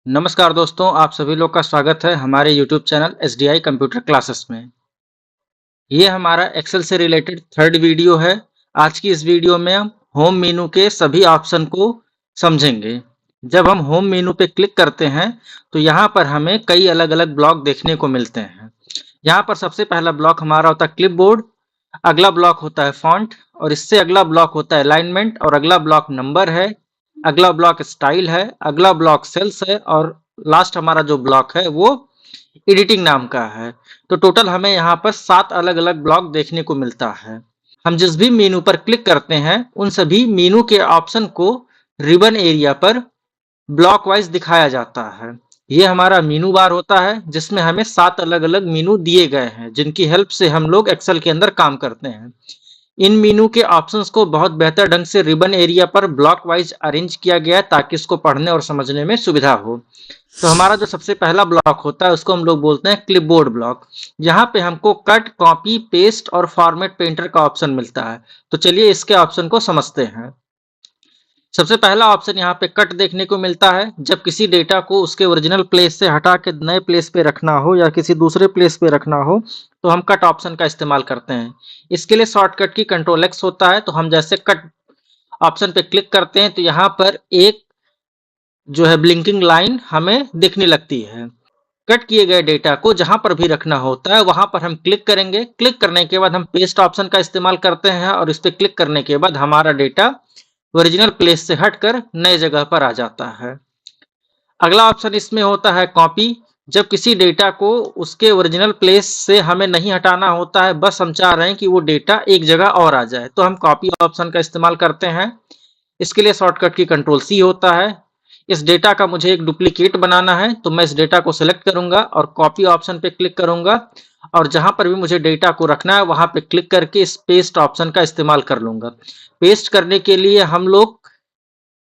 नमस्कार दोस्तों, आप सभी लोग का स्वागत है हमारे YouTube channel SDI computer classes में। ये हमारा एक्सेल से रिलेटेड थर्ड वीडियो है। आज की इस वीडियो में हम होम मेनू के सभी ऑप्शन को समझेंगे। जब हम होम मेनू पे क्लिक करते हैं, तो यहाँ पर हमें कई अलग-अलग ब्लॉक देखने को मिलते हैं। यहाँ पर सबसे पहला ब्लॉक हमारा होता है क्लिपबोर्ड, अगला ब्लॉक होता है फॉन्ट और इससे अगला ब्लॉक होता है अलाइनमेंट और अगला ब्लॉक नंबर है, अगला ब्लॉक स्टाइल है, अगला ब्लॉक सेल्स है और लास्ट हमारा जो ब्लॉक है वो एडिटिंग नाम का है। तो टोटल हमें यहाँ पर 7 अलग-अलग ब्लॉक देखने को मिलता है। हम जिस भी मेनू पर क्लिक करते हैं, उन सभी मेनू के ऑप्शन को रिबन एरिया पर ब्लॉक वाइज दिखाया जाता है। ये हमारा मेनू बार होता है जिसमें हमें 7 अलग-अलग मेनू दिए गए हैं, जिनकी हेल्प से हम लोग एक्सेल के अंदर काम करते हैं। इन मेनू के ऑप्शंस को बहुत बेहतर ढंग से रिबन एरिया पर ब्लॉक वाइज अरेंज किया गया है ताकि इसको पढ़ने और समझने में सुविधा हो। तो हमारा जो सबसे पहला ब्लॉक होता है उसको हम लोग बोलते हैं क्लिपबोर्ड ब्लॉक। यहाँ पे हमको कट, कॉपी, पेस्ट और फॉर्मेट पेंटर का ऑप्शन मिलता है। तो चलिए इसके ऑप्शन को समझते हैं। सबसे पहला ऑप्शन यहाँ पे कट देखने को मिलता है। जब किसी डेटा को उसके ओरिजिनल प्लेस से हटा के नए प्लेस पे रखना हो या किसी दूसरे प्लेस पे रखना हो, तो हम कट ऑप्शन का इस्तेमाल करते हैं। इसके लिए शॉर्टकट की कंट्रोल एक्स होता है। तो हम जैसे कट ऑप्शन पे क्लिक करते हैं तो यहाँ पर एक जो है ब्लिंकिंग लाइन हमें दिखने लगती है। कट किए गए डेटा को जहां पर भी रखना होता है वहां पर हम क्लिक करेंगे। क्लिक करने के बाद हम पेस्ट ऑप्शन का इस्तेमाल करते हैं और इस पे क्लिक करने के बाद हमारा डेटा ओरिजिनल प्लेस से हटकर नए जगह पर आ जाता है। अगला ऑप्शन इसमें होता है कॉपी। जब किसी डेटा को उसके ओरिजिनल प्लेस से हमें नहीं हटाना होता है, बस हम चाह रहे हैं कि वो डेटा एक जगह और आ जाए, तो हम कॉपी ऑप्शन का इस्तेमाल करते हैं। इसके लिए शॉर्टकट की कंट्रोल सी होता है। इस डेटा का मुझे एक डुप्लीकेट बनाना है, तो मैं इस डेटा को सिलेक्ट करूंगा और कॉपी ऑप्शन पे क्लिक करूंगा और जहां पर भी मुझे डेटा को रखना है वहां पे क्लिक करके इस पेस्ट ऑप्शन का इस्तेमाल कर लूंगा। पेस्ट करने के लिए हम लोग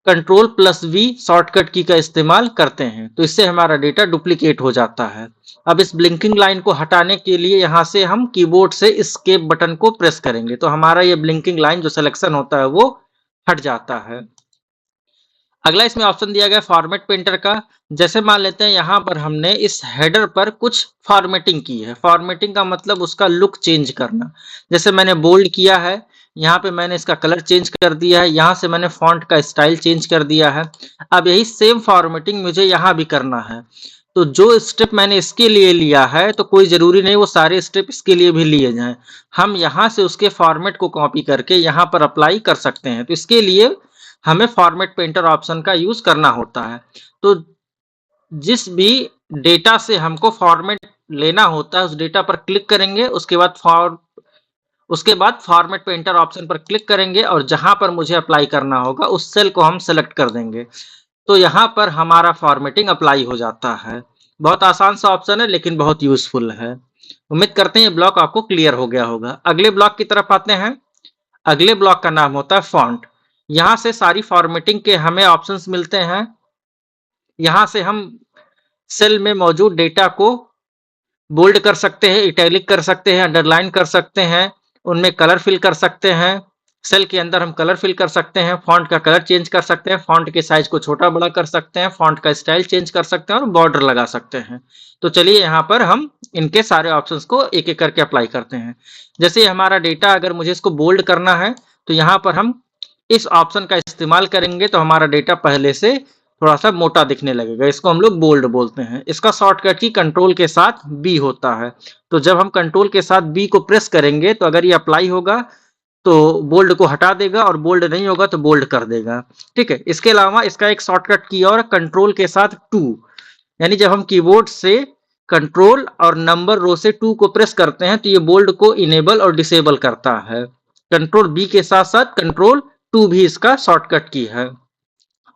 कंट्रोल प्लस वी शॉर्टकट की का इस्तेमाल करते हैं, तो इससे हमारा डेटा डुप्लीकेट हो जाता है। अब इस ब्लिंकिंग लाइन को हटाने के लिए यहाँ से हम कीबोर्ड से एस्केप बटन को प्रेस करेंगे, तो हमारा ये ब्लिंकिंग लाइन जो सिलेक्शन होता है वो हट जाता है। अगला इसमें ऑप्शन दिया गया फॉर्मेट पेंटर का। जैसे मान लेते हैं यहाँ पर हमने इस हेडर पर कुछ फॉर्मेटिंग की है। फॉर्मेटिंग का मतलब उसका लुक चेंज करना। जैसे मैंने बोल्ड किया है, यहाँ पे मैंने इसका कलर चेंज कर दिया है, यहाँ से मैंने फॉन्ट का स्टाइल चेंज कर दिया है। अब यही सेम फॉर्मेटिंग मुझे यहाँ भी करना है। तो जो स्टेप मैंने इसके लिए लिया है, तो कोई जरूरी नहीं वो सारे स्टेप इसके लिए भी लिए जाएं। हम यहाँ से उसके फॉर्मेट को कॉपी करके यहाँ पर अप्लाई कर सकते हैं। तो इसके लिए हमें फॉर्मेट पेंटर ऑप्शन का यूज करना होता है। तो जिस भी डेटा से हमको फॉर्मेट लेना होता है उस डेटा पर क्लिक करेंगे, उसके बाद फॉर्मेट पेंटर ऑप्शन पर क्लिक करेंगे और जहां पर मुझे अप्लाई करना होगा उस सेल को हम सेलेक्ट कर देंगे। तो यहाँ पर हमारा फॉर्मेटिंग अप्लाई हो जाता है। बहुत आसान सा ऑप्शन है लेकिन बहुत यूजफुल है। उम्मीद करते हैं ये ब्लॉक आपको क्लियर हो गया होगा। अगले ब्लॉक की तरफ आते हैं। अगले ब्लॉक का नाम होता है फॉन्ट। यहाँ से सारी फॉर्मेटिंग के हमें ऑप्शंस मिलते हैं। यहाँ से हम सेल में मौजूद डेटा को बोल्ड कर सकते हैं, इटैलिक कर सकते हैं, अंडरलाइन कर सकते हैं, उनमें कलर फिल कर सकते हैं। सेल के अंदर हम कलर फिल कर सकते हैं, फॉन्ट का कलर चेंज कर सकते हैं, फॉन्ट के साइज को छोटा बड़ा कर सकते हैं, फॉन्ट का स्टाइल चेंज कर सकते हैं और बॉर्डर लगा सकते हैं। तो चलिए यहाँ पर हम इनके सारे ऑप्शंस को एक एक करके अप्लाई करते हैं। जैसे हमारा डेटा अगर मुझे इसको बोल्ड करना है, तो यहाँ पर हम इस ऑप्शन का इस्तेमाल करेंगे तो हमारा डेटा पहले से थोड़ा सा मोटा दिखने लगेगा। इसको हम लोग बोल्ड बोलते हैं। इसका शॉर्टकट की कंट्रोल के साथ बी होता है। तो जब हम कंट्रोल के साथ बी को प्रेस करेंगे तो अगर ये अप्लाई होगा तो बोल्ड को हटा देगा और बोल्ड नहीं होगा तो बोल्ड कर देगा। ठीक है। इसके अलावा इसका एक शॉर्टकट की और कंट्रोल के साथ 2, यानी जब हम कीबोर्ड से कंट्रोल और नंबर रो से 2 को प्रेस करते हैं तो ये बोल्ड को इनेबल और डिसेबल करता है। कंट्रोल बी के साथ साथ कंट्रोल 2 भी इसका शॉर्टकट की है।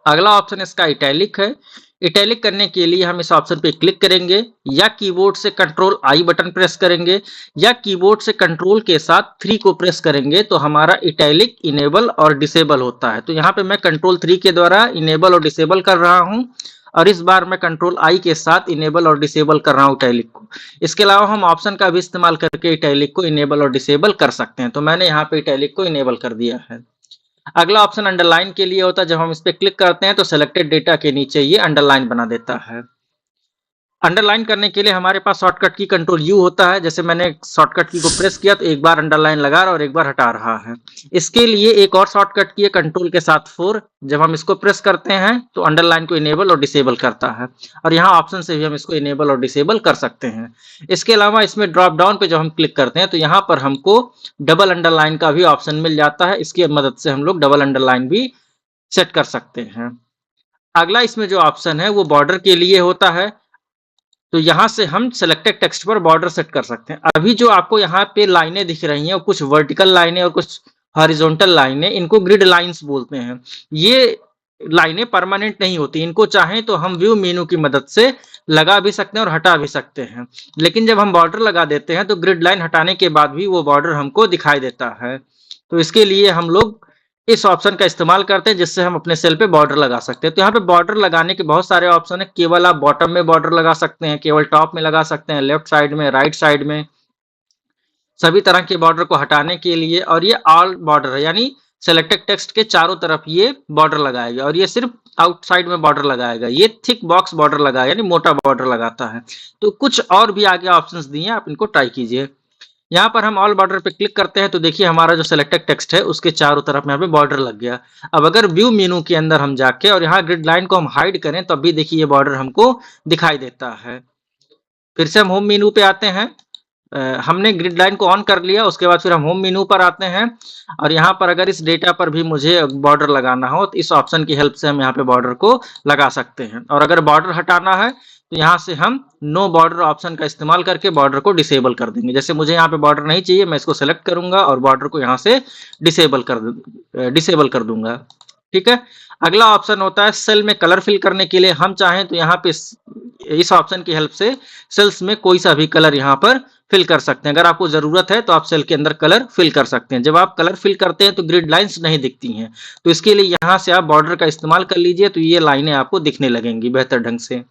अगला ऑप्शन इसका इटैलिक है। इटैलिक करने के लिए हम इस ऑप्शन पे क्लिक करेंगे या कीबोर्ड से कंट्रोल आई बटन प्रेस करेंगे या कीबोर्ड से कंट्रोल के साथ 3 को प्रेस करेंगे तो हमारा इटैलिक इनेबल और डिसेबल होता है। तो यहाँ पे मैं कंट्रोल 3 के द्वारा इनेबल और डिसेबल कर रहा हूँ और इस बार मैं कंट्रोल आई के साथ इनेबल और डिसेबल कर रहा हूँ इटैलिक को। इसके अलावा हम ऑप्शन का भी इस्तेमाल करके इटैलिक को इनेबल और डिसेबल कर सकते हैं। तो मैंने यहाँ पे इटैलिक को इनेबल कर दिया है। अगला ऑप्शन अंडरलाइन के लिए होता है, जब हम इस पे क्लिक करते हैं तो सिलेक्टेड डेटा के नीचे ये अंडरलाइन बना देता है। अंडरलाइन करने के लिए हमारे पास शॉर्टकट की कंट्रोल यू होता है। जैसे मैंने शॉर्टकट की को प्रेस किया तो एक बार अंडरलाइन लगा रहा और एक बार हटा रहा है। इसके लिए एक और शॉर्टकट की है कंट्रोल के साथ 4। जब हम इसको प्रेस करते हैं तो अंडरलाइन को इनेबल और डिसेबल करता है, और यहाँ ऑप्शन से भी हम इसको इनेबल और डिसेबल कर सकते हैं। इसके अलावा इसमें ड्रॉप डाउन पे जब हम क्लिक करते हैं तो यहाँ पर हमको डबल अंडरलाइन का भी ऑप्शन मिल जाता है। इसकी मदद से हम लोग डबल अंडरलाइन भी सेट कर सकते हैं। अगला इसमें जो ऑप्शन है वो बॉर्डर के लिए होता है। तो यहाँ से हम सिलेक्टेड टेक्स्ट पर बॉर्डर सेट कर सकते हैं। अभी जो आपको यहाँ पे लाइनें दिख रही हैं, कुछ वर्टिकल लाइनें और कुछ हॉरिजॉन्टल लाइनें, इनको ग्रिड लाइंस बोलते हैं। ये लाइनें परमानेंट नहीं होती, इनको चाहें तो हम व्यू मेनू की मदद से लगा भी सकते हैं और हटा भी सकते हैं। लेकिन जब हम बॉर्डर लगा देते हैं तो ग्रिड लाइन हटाने के बाद भी वो बॉर्डर हमको दिखाई देता है। तो इसके लिए हम लोग इस ऑप्शन का इस्तेमाल करते हैं, जिससे हम अपने सेल पे बॉर्डर लगा सकते हैं। तो यहाँ पे बॉर्डर लगाने के बहुत सारे ऑप्शन है। केवल आप बॉटम में बॉर्डर लगा सकते हैं, केवल टॉप में लगा सकते हैं, लेफ्ट साइड में, राइट साइड में, सभी तरह के बॉर्डर को हटाने के लिए। और ये ऑल बॉर्डर है, यानी सेलेक्टेड टेक्स्ट के चारों तरफ ये बॉर्डर लगाएगा। और ये सिर्फ आउटसाइड में बॉर्डर लगाएगा, ये थिक बॉक्स बॉर्डर लगाएगा, यानी मोटा बॉर्डर लगाता है। तो कुछ और भी आगे ऑप्शंस दिए हैं, आप इनको ट्राई कीजिए। यहाँ पर हम ऑल बॉर्डर पे क्लिक करते हैं तो देखिए हमारा जो सिलेक्टेड टेक्स्ट है उसके चारों तरफ यहाँ पे बॉर्डर लग गया। अब अगर व्यू मेनू के अंदर हम जाके और यहाँ ग्रिड लाइन को हम हाइड करें तब भी देखिए ये बॉर्डर हमको दिखाई देता है। फिर से हम होम मेनू पे आते हैं। हमने ग्रिड लाइन को ऑन कर लिया, उसके बाद फिर हम होम मेनू पर आते हैं। और यहाँ पर अगर इस डेटा पर भी मुझे बॉर्डर लगाना हो तो इस ऑप्शन की हेल्प से हम यहाँ पे बॉर्डर को लगा सकते हैं। और अगर बॉर्डर हटाना है तो यहाँ से हम नो बॉर्डर ऑप्शन का इस्तेमाल करके बॉर्डर को डिसेबल कर देंगे। जैसे मुझे यहाँ पे बॉर्डर नहीं चाहिए, मैं इसको सेलेक्ट करूंगा और बॉर्डर को यहाँ से डिसेबल कर दूंगा। ठीक है। अगला ऑप्शन होता है सेल में कलर फिल करने के लिए। हम चाहें तो यहाँ पे इस ऑप्शन की हेल्प से सेल्स में कोई सा भी कलर यहाँ पर फिल कर सकते हैं। अगर आपको जरूरत है तो आप सेल के अंदर कलर फिल कर सकते हैं। जब आप कलर फिल करते हैं तो ग्रिड लाइंस नहीं दिखती हैं, तो इसके लिए यहाँ से आप बॉर्डर का इस्तेमाल कर लीजिए, तो ये लाइनें आपको दिखने लगेंगी बेहतर ढंग से।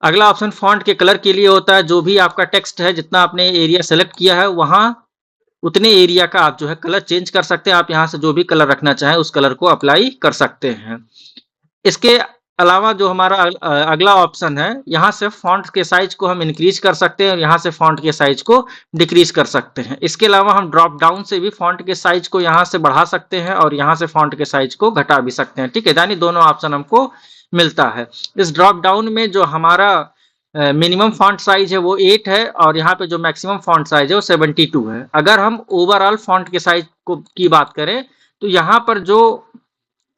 अगला ऑप्शन फॉन्ट के कलर के लिए होता है। जो भी आपका टेक्स्ट है, जितना आपने एरिया सेलेक्ट किया है, वहां उतने एरिया का आप जो है कलर चेंज कर सकते हैं। आप यहाँ से जो भी कलर रखना चाहें उस कलर को अप्लाई कर सकते हैं। इसके अलावा जो हमारा अगला ऑप्शन है, यहाँ से फॉन्ट के साइज को हम इंक्रीज कर सकते हैं और यहाँ से फॉन्ट के साइज को डिक्रीज कर सकते हैं। इसके अलावा हम ड्रॉप डाउन से भी फॉन्ट के साइज को यहाँ से बढ़ा सकते हैं और यहाँ से फॉन्ट के साइज को घटा भी सकते हैं। ठीक है, यानी दोनों ऑप्शन हमको मिलता है। इस ड्रॉप डाउन में जो हमारा मिनिमम फॉन्ट साइज है वो 8 है और यहाँ पे जो मैक्सिमम फॉन्ट साइज है वो 72 है। अगर हम ओवरऑल फॉन्ट के साइज को की बात करें तो यहाँ पर जो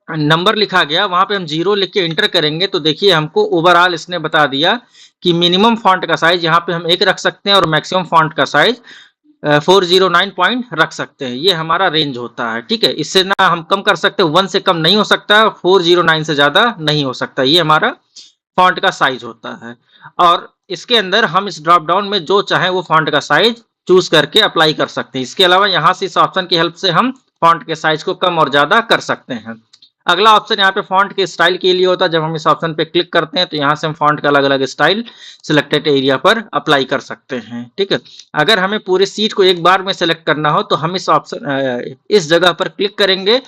नंबर लिखा गया वहां पे हम 0 लिख के एंटर करेंगे तो देखिए हमको ओवरऑल इसने बता दिया कि मिनिमम फॉन्ट का साइज यहाँ पे हम 1 रख सकते हैं और मैक्सिमम फॉन्ट का साइज 409 पॉइंट रख सकते हैं। ये हमारा रेंज होता है। ठीक है, इससे ना हम कम कर सकते, 1 से कम नहीं हो सकता, 409 से ज्यादा नहीं हो सकता। ये हमारा फॉन्ट का साइज होता है और इसके अंदर हम इस ड्रॉप डाउन में जो चाहे वो फॉन्ट का साइज चूज करके अप्लाई कर सकते हैं। इसके अलावा यहाँ से इस ऑप्शन की हेल्प से हम फॉन्ट के साइज को कम और ज्यादा कर सकते हैं। अगला ऑप्शन यहाँ पे फॉन्ट के स्टाइल के लिए होता है। जब हम इस ऑप्शन पे क्लिक करते हैं तो यहाँ से हम फॉन्ट का अलग अलग स्टाइल सिलेक्टेड एरिया पर अप्लाई कर सकते हैं। ठीक है, अगर हमें पूरे सीट को एक बार में सेलेक्ट करना हो तो हम इस ऑप्शन इस जगह पर क्लिक करेंगे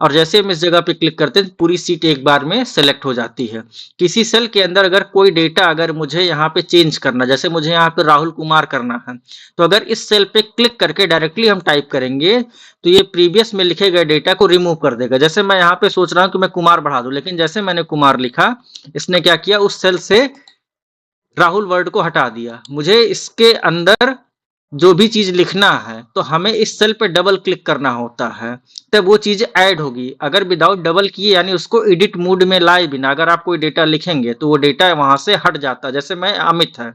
और जैसे हम इस जगह पे क्लिक करते हैं पूरी सीट एक बार में सेलेक्ट हो जाती है। किसी सेल के अंदर अगर कोई डेटा अगर मुझे यहाँ पे चेंज करना, जैसे मुझे यहाँ पे राहुल कुमार करना है, तो अगर इस सेल पे क्लिक करके डायरेक्टली हम टाइप करेंगे तो ये प्रीवियस में लिखे गए डेटा को रिमूव कर देगा। जैसे मैं यहाँ पे सोच रहा हूँ कि मैं कुमार बढ़ा दूं, लेकिन जैसे मैंने कुमार लिखा इसने क्या किया, उस सेल से राहुल वर्ड को हटा दिया। मुझे इसके अंदर जो भी चीज लिखना है तो हमें इस सेल पे डबल क्लिक करना होता है, तब वो चीज ऐड होगी। अगर विदाउट डबल किए यानी उसको एडिट मोड में लाए बिना अगर आप कोई डेटा लिखेंगे तो वो डेटा वहां से हट जाता है। जैसे मैं अमित है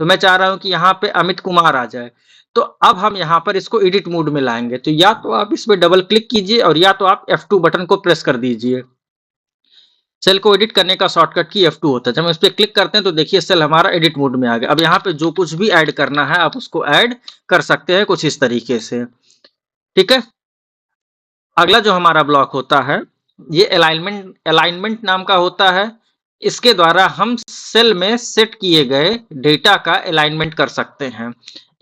तो मैं चाह रहा हूं कि यहाँ पे अमित कुमार आ जाए, तो अब हम यहाँ पर इसको एडिट मोड में लाएंगे। तो या तो आप इस पे डबल क्लिक कीजिए और या तो आप F2 बटन को प्रेस कर दीजिए। सेल को एडिट करने का शॉर्टकट की F2 होता है। जब हम इस पे क्लिक करते हैं तो देखिए सेल हमारा एडिट मोड में आ गया। अब यहाँ पे जो कुछ भी ऐड करना है आप उसको ऐड कर सकते हैं कुछ इस तरीके से। ठीक है, अगला जो हमारा ब्लॉक होता है ये अलाइनमेंट नाम का होता है। इसके द्वारा हम सेल में सेट किए गए डेटा का अलाइनमेंट कर सकते हैं।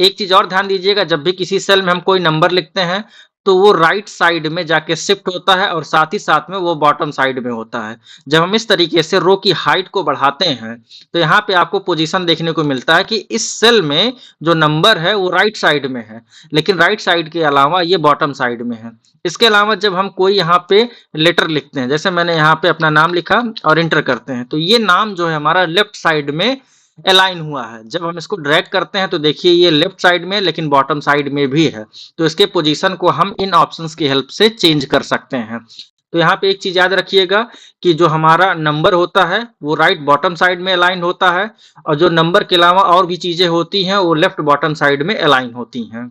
एक चीज और ध्यान दीजिएगा, जब भी किसी सेल में हम कोई नंबर लिखते हैं तो वो राइट साइड में जाके शिफ्ट होता है और साथ ही साथ में वो बॉटम साइड में होता है। जब हम इस तरीके से रो की हाइट को बढ़ाते हैं, तो यहाँ पे आपको पोजीशन देखने को मिलता है कि इस सेल में जो नंबर है वो राइट साइड में है, लेकिन राइट साइड के अलावा ये बॉटम साइड में है। इसके अलावा जब हम कोई यहाँ पे लेटर लिखते हैं, जैसे मैंने यहाँ पे अपना नाम लिखा और एंटर करते हैं, तो ये नाम जो है हमारा लेफ्ट साइड में अलाइन हुआ है। जब हम इसको ड्रैग करते हैं तो देखिए ये लेफ्ट साइड में लेकिन बॉटम साइड में भी है। तो इसके पोजीशन को हम इन ऑप्शंस की हेल्प से चेंज कर सकते हैं। तो यहाँ पे एक चीज याद रखिएगा कि जो हमारा नंबर होता है वो राइट बॉटम साइड में अलाइन होता है, और जो नंबर के अलावा और भी चीजें होती हैं वो लेफ्ट बॉटम साइड में अलाइन होती हैं।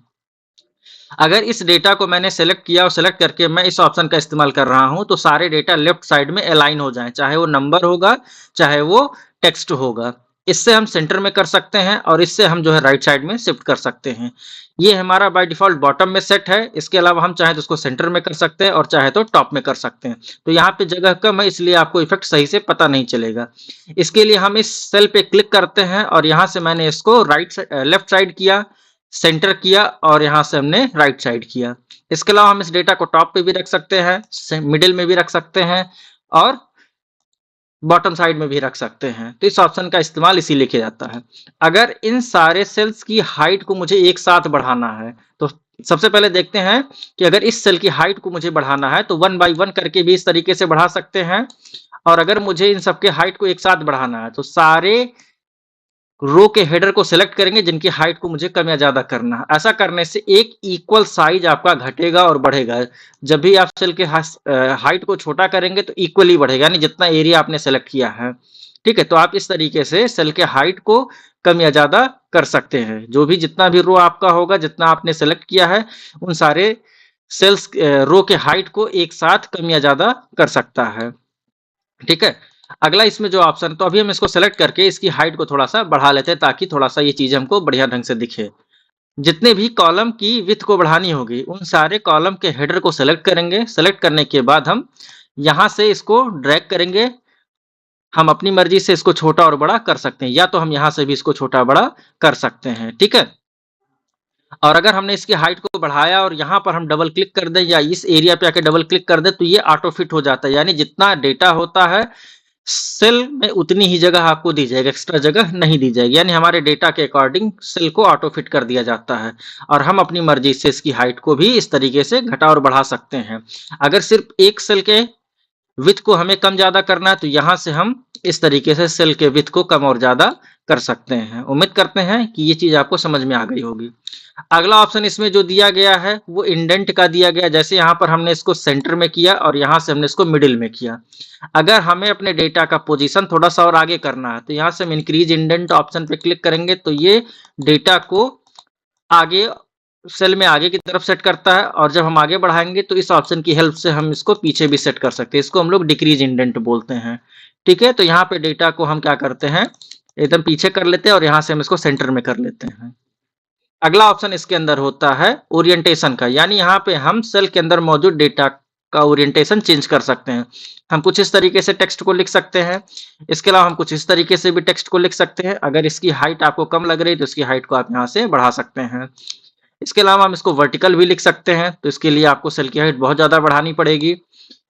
अगर इस डेटा को मैंने सेलेक्ट किया और सेलेक्ट करके मैं इस ऑप्शन का इस्तेमाल कर रहा हूं, तो सारे डेटा लेफ्ट साइड में अलाइन हो जाएं, चाहे वो नंबर होगा चाहे वो टेक्स्ट होगा। इससे हम सेंटर में कर सकते हैं और इससे हम जो है राइट साइड में शिफ्ट कर सकते हैं। ये हमारा बाय डिफॉल्ट बॉटम में सेट है। इसके अलावा हम चाहे तो उसको सेंटर में कर सकते हैं और चाहे तो टॉप में कर सकते हैं। तो यहाँ पे जगह कम है, इसलिए आपको इफेक्ट सही से पता नहीं चलेगा। इसके लिए हम इस सेल पे क्लिक करते हैं और यहाँ से मैंने इसको लेफ्ट साइड किया, सेंटर किया और यहाँ से हमने राइट साइड किया। इसके अलावा हम इस डेटा को टॉप पे भी रख सकते हैं, मिडिल में भी रख सकते हैं और बॉटम साइड में भी रख सकते हैं। तो इस ऑप्शन का इस्तेमाल इसीलिए किया जाता है। अगर इन सारे सेल्स की हाइट को मुझे एक साथ बढ़ाना है, तो सबसे पहले देखते हैं कि अगर इस सेल की हाइट को मुझे बढ़ाना है तो 1 बाय 1 करके भी इस तरीके से बढ़ा सकते हैं, और अगर मुझे इन सबके हाइट को एक साथ बढ़ाना है तो सारे रो के हेडर को सिलेक्ट करेंगे जिनकी हाइट को मुझे कम या ज्यादा करना है। ऐसा करने से एक इक्वल साइज आपका घटेगा और बढ़ेगा। जब भी आप सेल के हाइट को छोटा करेंगे तो इक्वली बढ़ेगा, यानी जितना एरिया आपने सेलेक्ट किया है। ठीक है, तो आप इस तरीके से सेल के हाइट को कम या ज्यादा कर सकते हैं। जो भी जितना भी रो आपका होगा, जितना आपने सेलेक्ट किया है, उन सारे सेल्स रो के हाइट को एक साथ कम या ज्यादा कर सकता है। ठीक है, अगला इसमें जो ऑप्शन, तो अभी हम इसको सेलेक्ट करके इसकी हाइट को थोड़ा सा बढ़ा लेते हैं ताकि थोड़ा सा ये चीज हमको बढ़िया ढंग से दिखे। जितने भी कॉलम की विड्थ को बढ़ानी होगी उन सारे कॉलम के हेडर को सेलेक्ट करेंगे। सेलेक्ट करने के बाद हम यहां से इसको ड्रैग करेंगे। हम अपनी मर्जी से इसको छोटा और बड़ा कर सकते हैं, या तो हम यहां से भी इसको छोटा बड़ा कर सकते हैं। ठीक है, और अगर हमने इसकी हाइट को बढ़ाया और यहाँ पर हम डबल क्लिक कर दें या इस एरिया पे आके डबल क्लिक कर दें तो ये ऑटो फिट हो जाता है, यानी जितना डेटा होता है सेल में उतनी ही जगह आपको दी जाएगी, एक्स्ट्रा जगह नहीं दी जाएगी। यानी हमारे डेटा के अकॉर्डिंग सेल को ऑटो फिट कर दिया जाता है, और हम अपनी मर्जी से इसकी हाइट को भी इस तरीके से घटा और बढ़ा सकते हैं। अगर सिर्फ एक सेल के विड्थ को हमें कम ज्यादा करना है तो यहाँ से हम इस तरीके से सेल के विड्थ को कम और ज्यादा कर सकते हैं। उम्मीद करते हैं कि ये चीज आपको समझ में आ गई होगी। अगला ऑप्शन इसमें जो दिया गया है वो इंडेंट का दिया गया। जैसे यहाँ पर हमने इसको सेंटर में किया और यहाँ से हमने इसको मिडिल में किया। अगर हमें अपने डेटा का पोजीशन थोड़ा सा और आगे करना है तो यहाँ से हम इंक्रीज इंडेंट ऑप्शन पे क्लिक करेंगे, तो ये डेटा को आगे सेल में आगे की तरफ सेट करता है, और जब हम आगे बढ़ाएंगे तो इस ऑप्शन की हेल्प से हम इसको पीछे भी सेट कर सकते हैं। इसको हम लोग डिक्रीज इंडेंट बोलते हैं। ठीक है, तो यहाँ पे डेटा को हम क्या करते हैं, एकदम पीछे कर लेते हैं और यहाँ से हम इसको सेंटर में कर लेते हैं। अगला ऑप्शन इसके अंदर होता है ओरिएंटेशन का, यानी यहाँ पे हम सेल के अंदर मौजूद डेटा का ओरिएंटेशन चेंज कर सकते हैं। हम कुछ इस तरीके से टेक्स्ट को लिख सकते हैं। इसके अलावा हम कुछ इस तरीके से भी टेक्स्ट को लिख सकते हैं। अगर इसकी हाइट आपको कम लग रही है तो इसकी हाइट को आप यहाँ से बढ़ा सकते हैं। इसके अलावा हम इसको वर्टिकल भी लिख सकते हैं, तो इसके लिए आपको सेल की हाइट बहुत ज्यादा बढ़ानी पड़ेगी।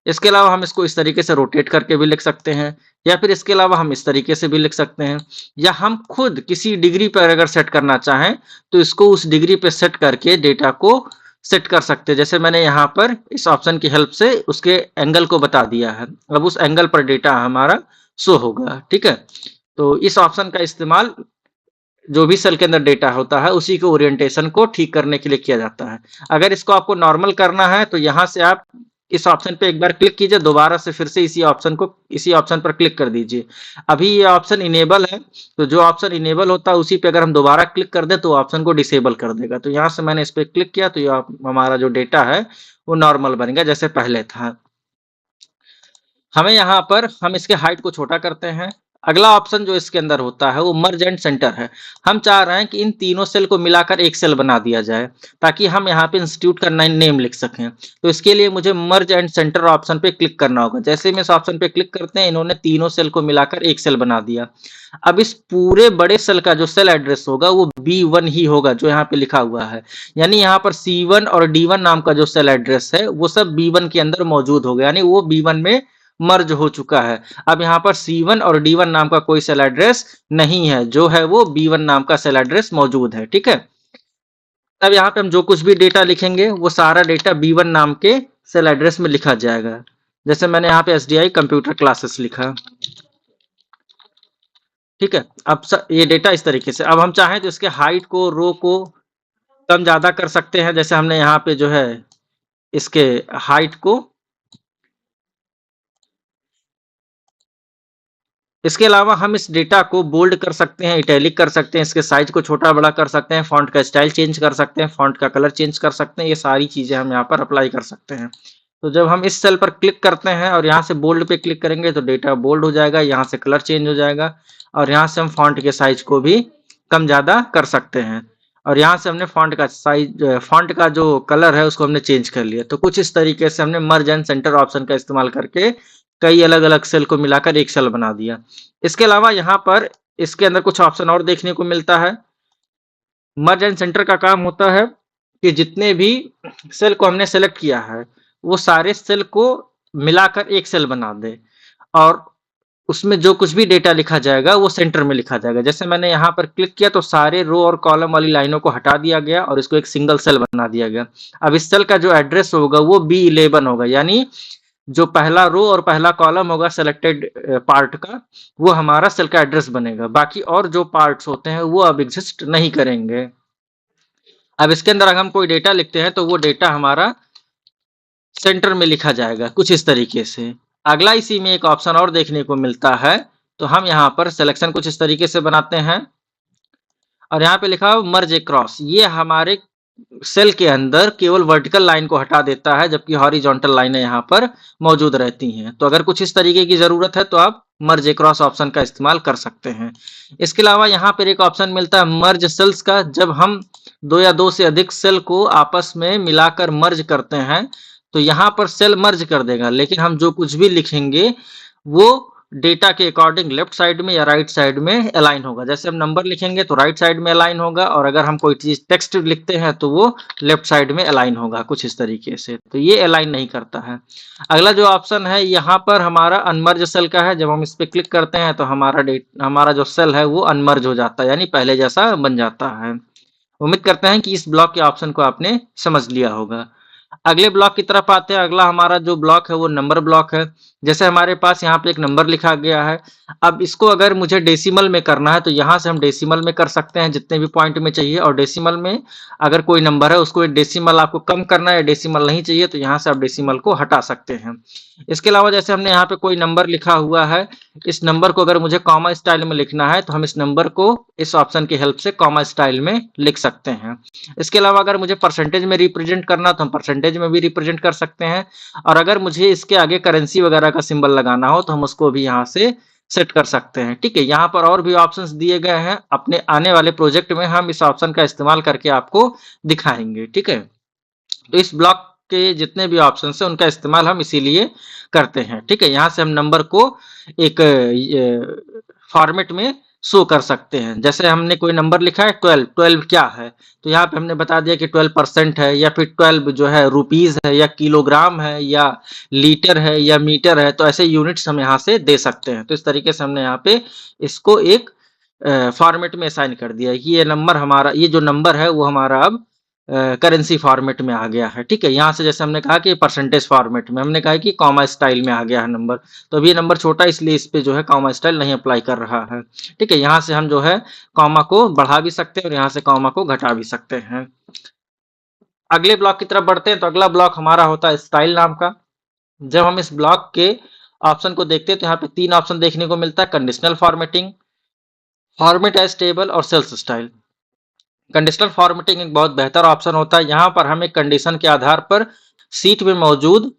इसके अलावा हम इसको इस तरीके से रोटेट करके भी लिख सकते हैं, या फिर इसके अलावा हम इस तरीके से भी लिख सकते हैं, या हम खुद किसी डिग्री पर अगर सेट करना चाहें तो इसको उस डिग्री पे सेट करके डेटा को सेट कर सकते हैं। जैसे मैंने यहाँ पर इस ऑप्शन की हेल्प से उसके एंगल को बता दिया है, अब उस एंगल पर डेटा हमारा शो होगा। ठीक है, तो इस ऑप्शन का इस्तेमाल जो भी सेल के अंदर डेटा होता है उसी के ओरिएंटेशन को ठीक करने के लिए किया जाता है। अगर इसको आपको नॉर्मल करना है तो यहाँ से आप इस ऑप्शन पे एक बार क्लिक कीजिए, दोबारा से फिर से इसी ऑप्शन पर क्लिक कर दीजिए। अभी ये ऑप्शन इनेबल है, तो जो ऑप्शन इनेबल होता है उसी पे अगर हम दोबारा क्लिक कर दे तो ऑप्शन को डिसेबल कर देगा। तो यहाँ से मैंने इस पे क्लिक किया तो ये हमारा जो डेटा है वो नॉर्मल बन गया जैसे पहले था। हमें यहाँ पर हम इसके हाइट को छोटा करते हैं। अगला ऑप्शन जो इसके अंदर होता है वो मर्ज एंड सेंटर है। हम चाह रहे हैं कि इन तीनों सेल को मिलाकर एक सेल बना दिया जाए ताकि हम यहाँ पे इंस्टीट्यूट का नेम लिख सकें। तो इसके लिए मुझे मर्ज एंड सेंटर ऑप्शन पे क्लिक करना होगा। जैसे हम इस ऑप्शन पे क्लिक करते हैं, इन्होंने तीनों सेल को मिलाकर एक सेल बना दिया। अब इस पूरे बड़े सेल का जो सेल एड्रेस होगा वो B1 ही होगा जो यहाँ पे लिखा हुआ है। यानी यहाँ पर C1 और D1 नाम का जो सेल एड्रेस है वो सब B1 के अंदर मौजूद होगा, यानी वो B1 में मर्ज हो चुका है। अब यहाँ पर C1 और D1 नाम का कोई सेल एड्रेस नहीं है, जो है वो B1 नाम का सेल एड्रेस मौजूद है। ठीक है, अब यहाँ पे हम जो कुछ भी डेटा लिखेंगे वो सारा डेटा B1 नाम के सेल एड्रेस में लिखा जाएगा। जैसे मैंने यहाँ पे SDI कंप्यूटर क्लासेस लिखा। ठीक है, अब ये डेटा इस तरीके से। अब हम चाहें तो इसके हाइट को, रो को कम ज्यादा कर सकते हैं। जैसे हमने यहाँ पे जो है इसके हाइट को, इसके अलावा हम इस डेटा को बोल्ड कर सकते हैं, इटैलिक कर सकते हैं, इसके साइज को छोटा बड़ा कर सकते हैं, फॉन्ट का स्टाइल चेंज कर सकते हैं, फॉन्ट का कलर चेंज कर सकते हैं। ये सारी चीजें हम यहाँ पर अप्लाई कर सकते हैं। तो जब हम इस सेल पर क्लिक करते हैं और यहाँ से बोल्ड पे क्लिक करेंगे तो डेटा बोल्ड हो जाएगा, यहाँ से कलर चेंज हो जाएगा और यहाँ से हम फॉन्ट के साइज को भी कम ज्यादा कर सकते हैं। और यहाँ से हमने फॉन्ट का साइज, फॉन्ट का जो कलर है उसको हमने चेंज कर लिया। तो कुछ इस तरीके से हमने मर्ज एंड सेंटर ऑप्शन का इस्तेमाल करके कई अलग अलग सेल को मिलाकर एक सेल बना दिया। इसके अलावा यहाँ पर इसके अंदर कुछ ऑप्शन और देखने को मिलता है। मर्ज एंड सेंटर का काम होता है कि जितने भी सेल को हमने सेलेक्ट किया है वो सारे सेल को मिलाकर एक सेल बना दे और उसमें जो कुछ भी डेटा लिखा जाएगा वो सेंटर में लिखा जाएगा। जैसे मैंने यहाँ पर क्लिक किया तो सारे रो और कॉलम वाली लाइनों को हटा दिया गया और इसको एक सिंगल सेल बना दिया गया। अब इस सेल का जो एड्रेस होगा वो B11 होगा, यानी जो पहला रो और पहला कॉलम होगा सेलेक्टेड पार्ट का वो हमारा सेल का एड्रेस बनेगा। बाकी और जो पार्ट्स होते हैं वो अब एग्जिस्ट नहीं करेंगे। अब इसके अंदर अगर हम कोई डेटा लिखते हैं तो वो डेटा हमारा सेंटर में लिखा जाएगा कुछ इस तरीके से। अगला इसी में एक ऑप्शन और देखने को मिलता है। तो हम यहाँ पर सिलेक्शन कुछ इस तरीके से बनाते हैं और यहाँ पे लिखा हुआ मर्ज अक्रॉस, ये हमारे सेल के अंदर केवल वर्टिकल लाइन को हटा देता है जबकि हॉरिजॉन्टल लाइनें यहाँ पर मौजूद रहती हैं। तो अगर कुछ इस तरीके की जरूरत है तो आप मर्ज अक्रॉस ऑप्शन का इस्तेमाल कर सकते हैं। इसके अलावा यहाँ पर एक ऑप्शन मिलता है मर्ज सेल्स का। जब हम दो या दो से अधिक सेल को आपस में मिलाकर मर्ज करते हैं तो यहाँ पर सेल मर्ज कर देगा, लेकिन हम जो कुछ भी लिखेंगे वो डेटा के अकॉर्डिंग लेफ्ट साइड में या राइट साइड में अलाइन होगा। जैसे हम नंबर लिखेंगे तो राइट साइड में अलाइन होगा और अगर हम कोई चीज टेक्स्ट लिखते हैं तो वो लेफ्ट साइड में अलाइन होगा कुछ इस तरीके से। तो ये अलाइन नहीं करता है। अगला जो ऑप्शन है यहाँ पर हमारा अनमर्ज सेल का है। जब हम इस पर क्लिक करते हैं तो हमारा जो सेल है वो अनमर्ज हो जाता है, यानी पहले जैसा बन जाता है। उम्मीद करते हैं कि इस ब्लॉक के ऑप्शन को आपने समझ लिया होगा। अगले ब्लॉक की तरफ आते हैं। अगला हमारा जो ब्लॉक है वो नंबर ब्लॉक है। जैसे हमारे पास यहाँ पे एक नंबर लिखा गया है, अब इसको अगर मुझे डेसिमल में करना है तो यहाँ से हम डेसिमल में कर सकते हैं जितने भी पॉइंट में चाहिए। और डेसिमल में अगर कोई नंबर है उसको डेसिमल आपको कम करना है, डेसिमल नहीं चाहिए तो यहाँ से आप डेसिमल को हटा सकते हैं। इसके अलावा जैसे हमने यहाँ पे कोई नंबर लिखा हुआ है, इस नंबर को अगर मुझे कॉमा स्टाइल में लिखना है तो हम इस नंबर को इस ऑप्शन की हेल्प से कॉमा स्टाइल में लिख सकते हैं। इसके अलावा अगर मुझे परसेंटेज में रिप्रेजेंट करना तो हम परसेंटेज में भी रिप्रेजेंट कर सकते हैं। और अगर मुझे इसके आगे करेंसी वगैरह का सिंबल लगाना हो तो हम उसको भी यहाँ से सेट कर सकते हैं। ठीक है, यहाँ पर और भी ऑप्शंस दिए गए हैं। अपने आने वाले प्रोजेक्ट में हम इस ऑप्शन का इस्तेमाल करके आपको दिखाएंगे। ठीक है, तो इस ब्लॉक के जितने भी ऑप्शन है उनका इस्तेमाल हम इसीलिए करते हैं। ठीक है, यहाँ से हम नंबर को एक फॉर्मेट में शो कर सकते हैं। जैसे हमने कोई नंबर लिखा है 12, 12 क्या है तो यहाँ पे हमने बता दिया कि 12% है, या फिर 12 जो है रुपीज है, या किलोग्राम है, या लीटर है, या मीटर है। तो ऐसे यूनिट्स हम यहाँ से दे सकते हैं। तो इस तरीके से हमने यहाँ पे इसको एक फॉर्मेट में असाइन कर दिया है कि ये नंबर हमारा, ये जो नंबर है वो हमारा अब करेंसी फॉर्मेट में आ गया है। ठीक है, यहाँ से जैसे हमने कहा कि परसेंटेज फॉर्मेट में, हमने कहा कि कॉमा स्टाइल में आ गया है नंबर। तो अभी ये नंबर छोटा इसलिए इस पे जो है कॉमा स्टाइल नहीं अप्लाई कर रहा है। ठीक है, यहाँ से हम जो है कॉमा को बढ़ा भी सकते हैं और यहाँ से कॉमा को घटा भी सकते हैं। अगले ब्लॉक की तरफ बढ़ते हैं। तो अगला ब्लॉक हमारा होता है स्टाइल नाम का। जब हम इस ब्लॉक के ऑप्शन को देखते हैं तो यहाँ पे 3 ऑप्शन देखने को मिलता है: conditional formatting, format as table और सेल्स स्टाइल। कंडीशनल फॉर्मेटिंग एक बहुत बेहतर ऑप्शन होता है। यहाँ पर हम एक कंडीशन के आधार पर सीट में मौजूद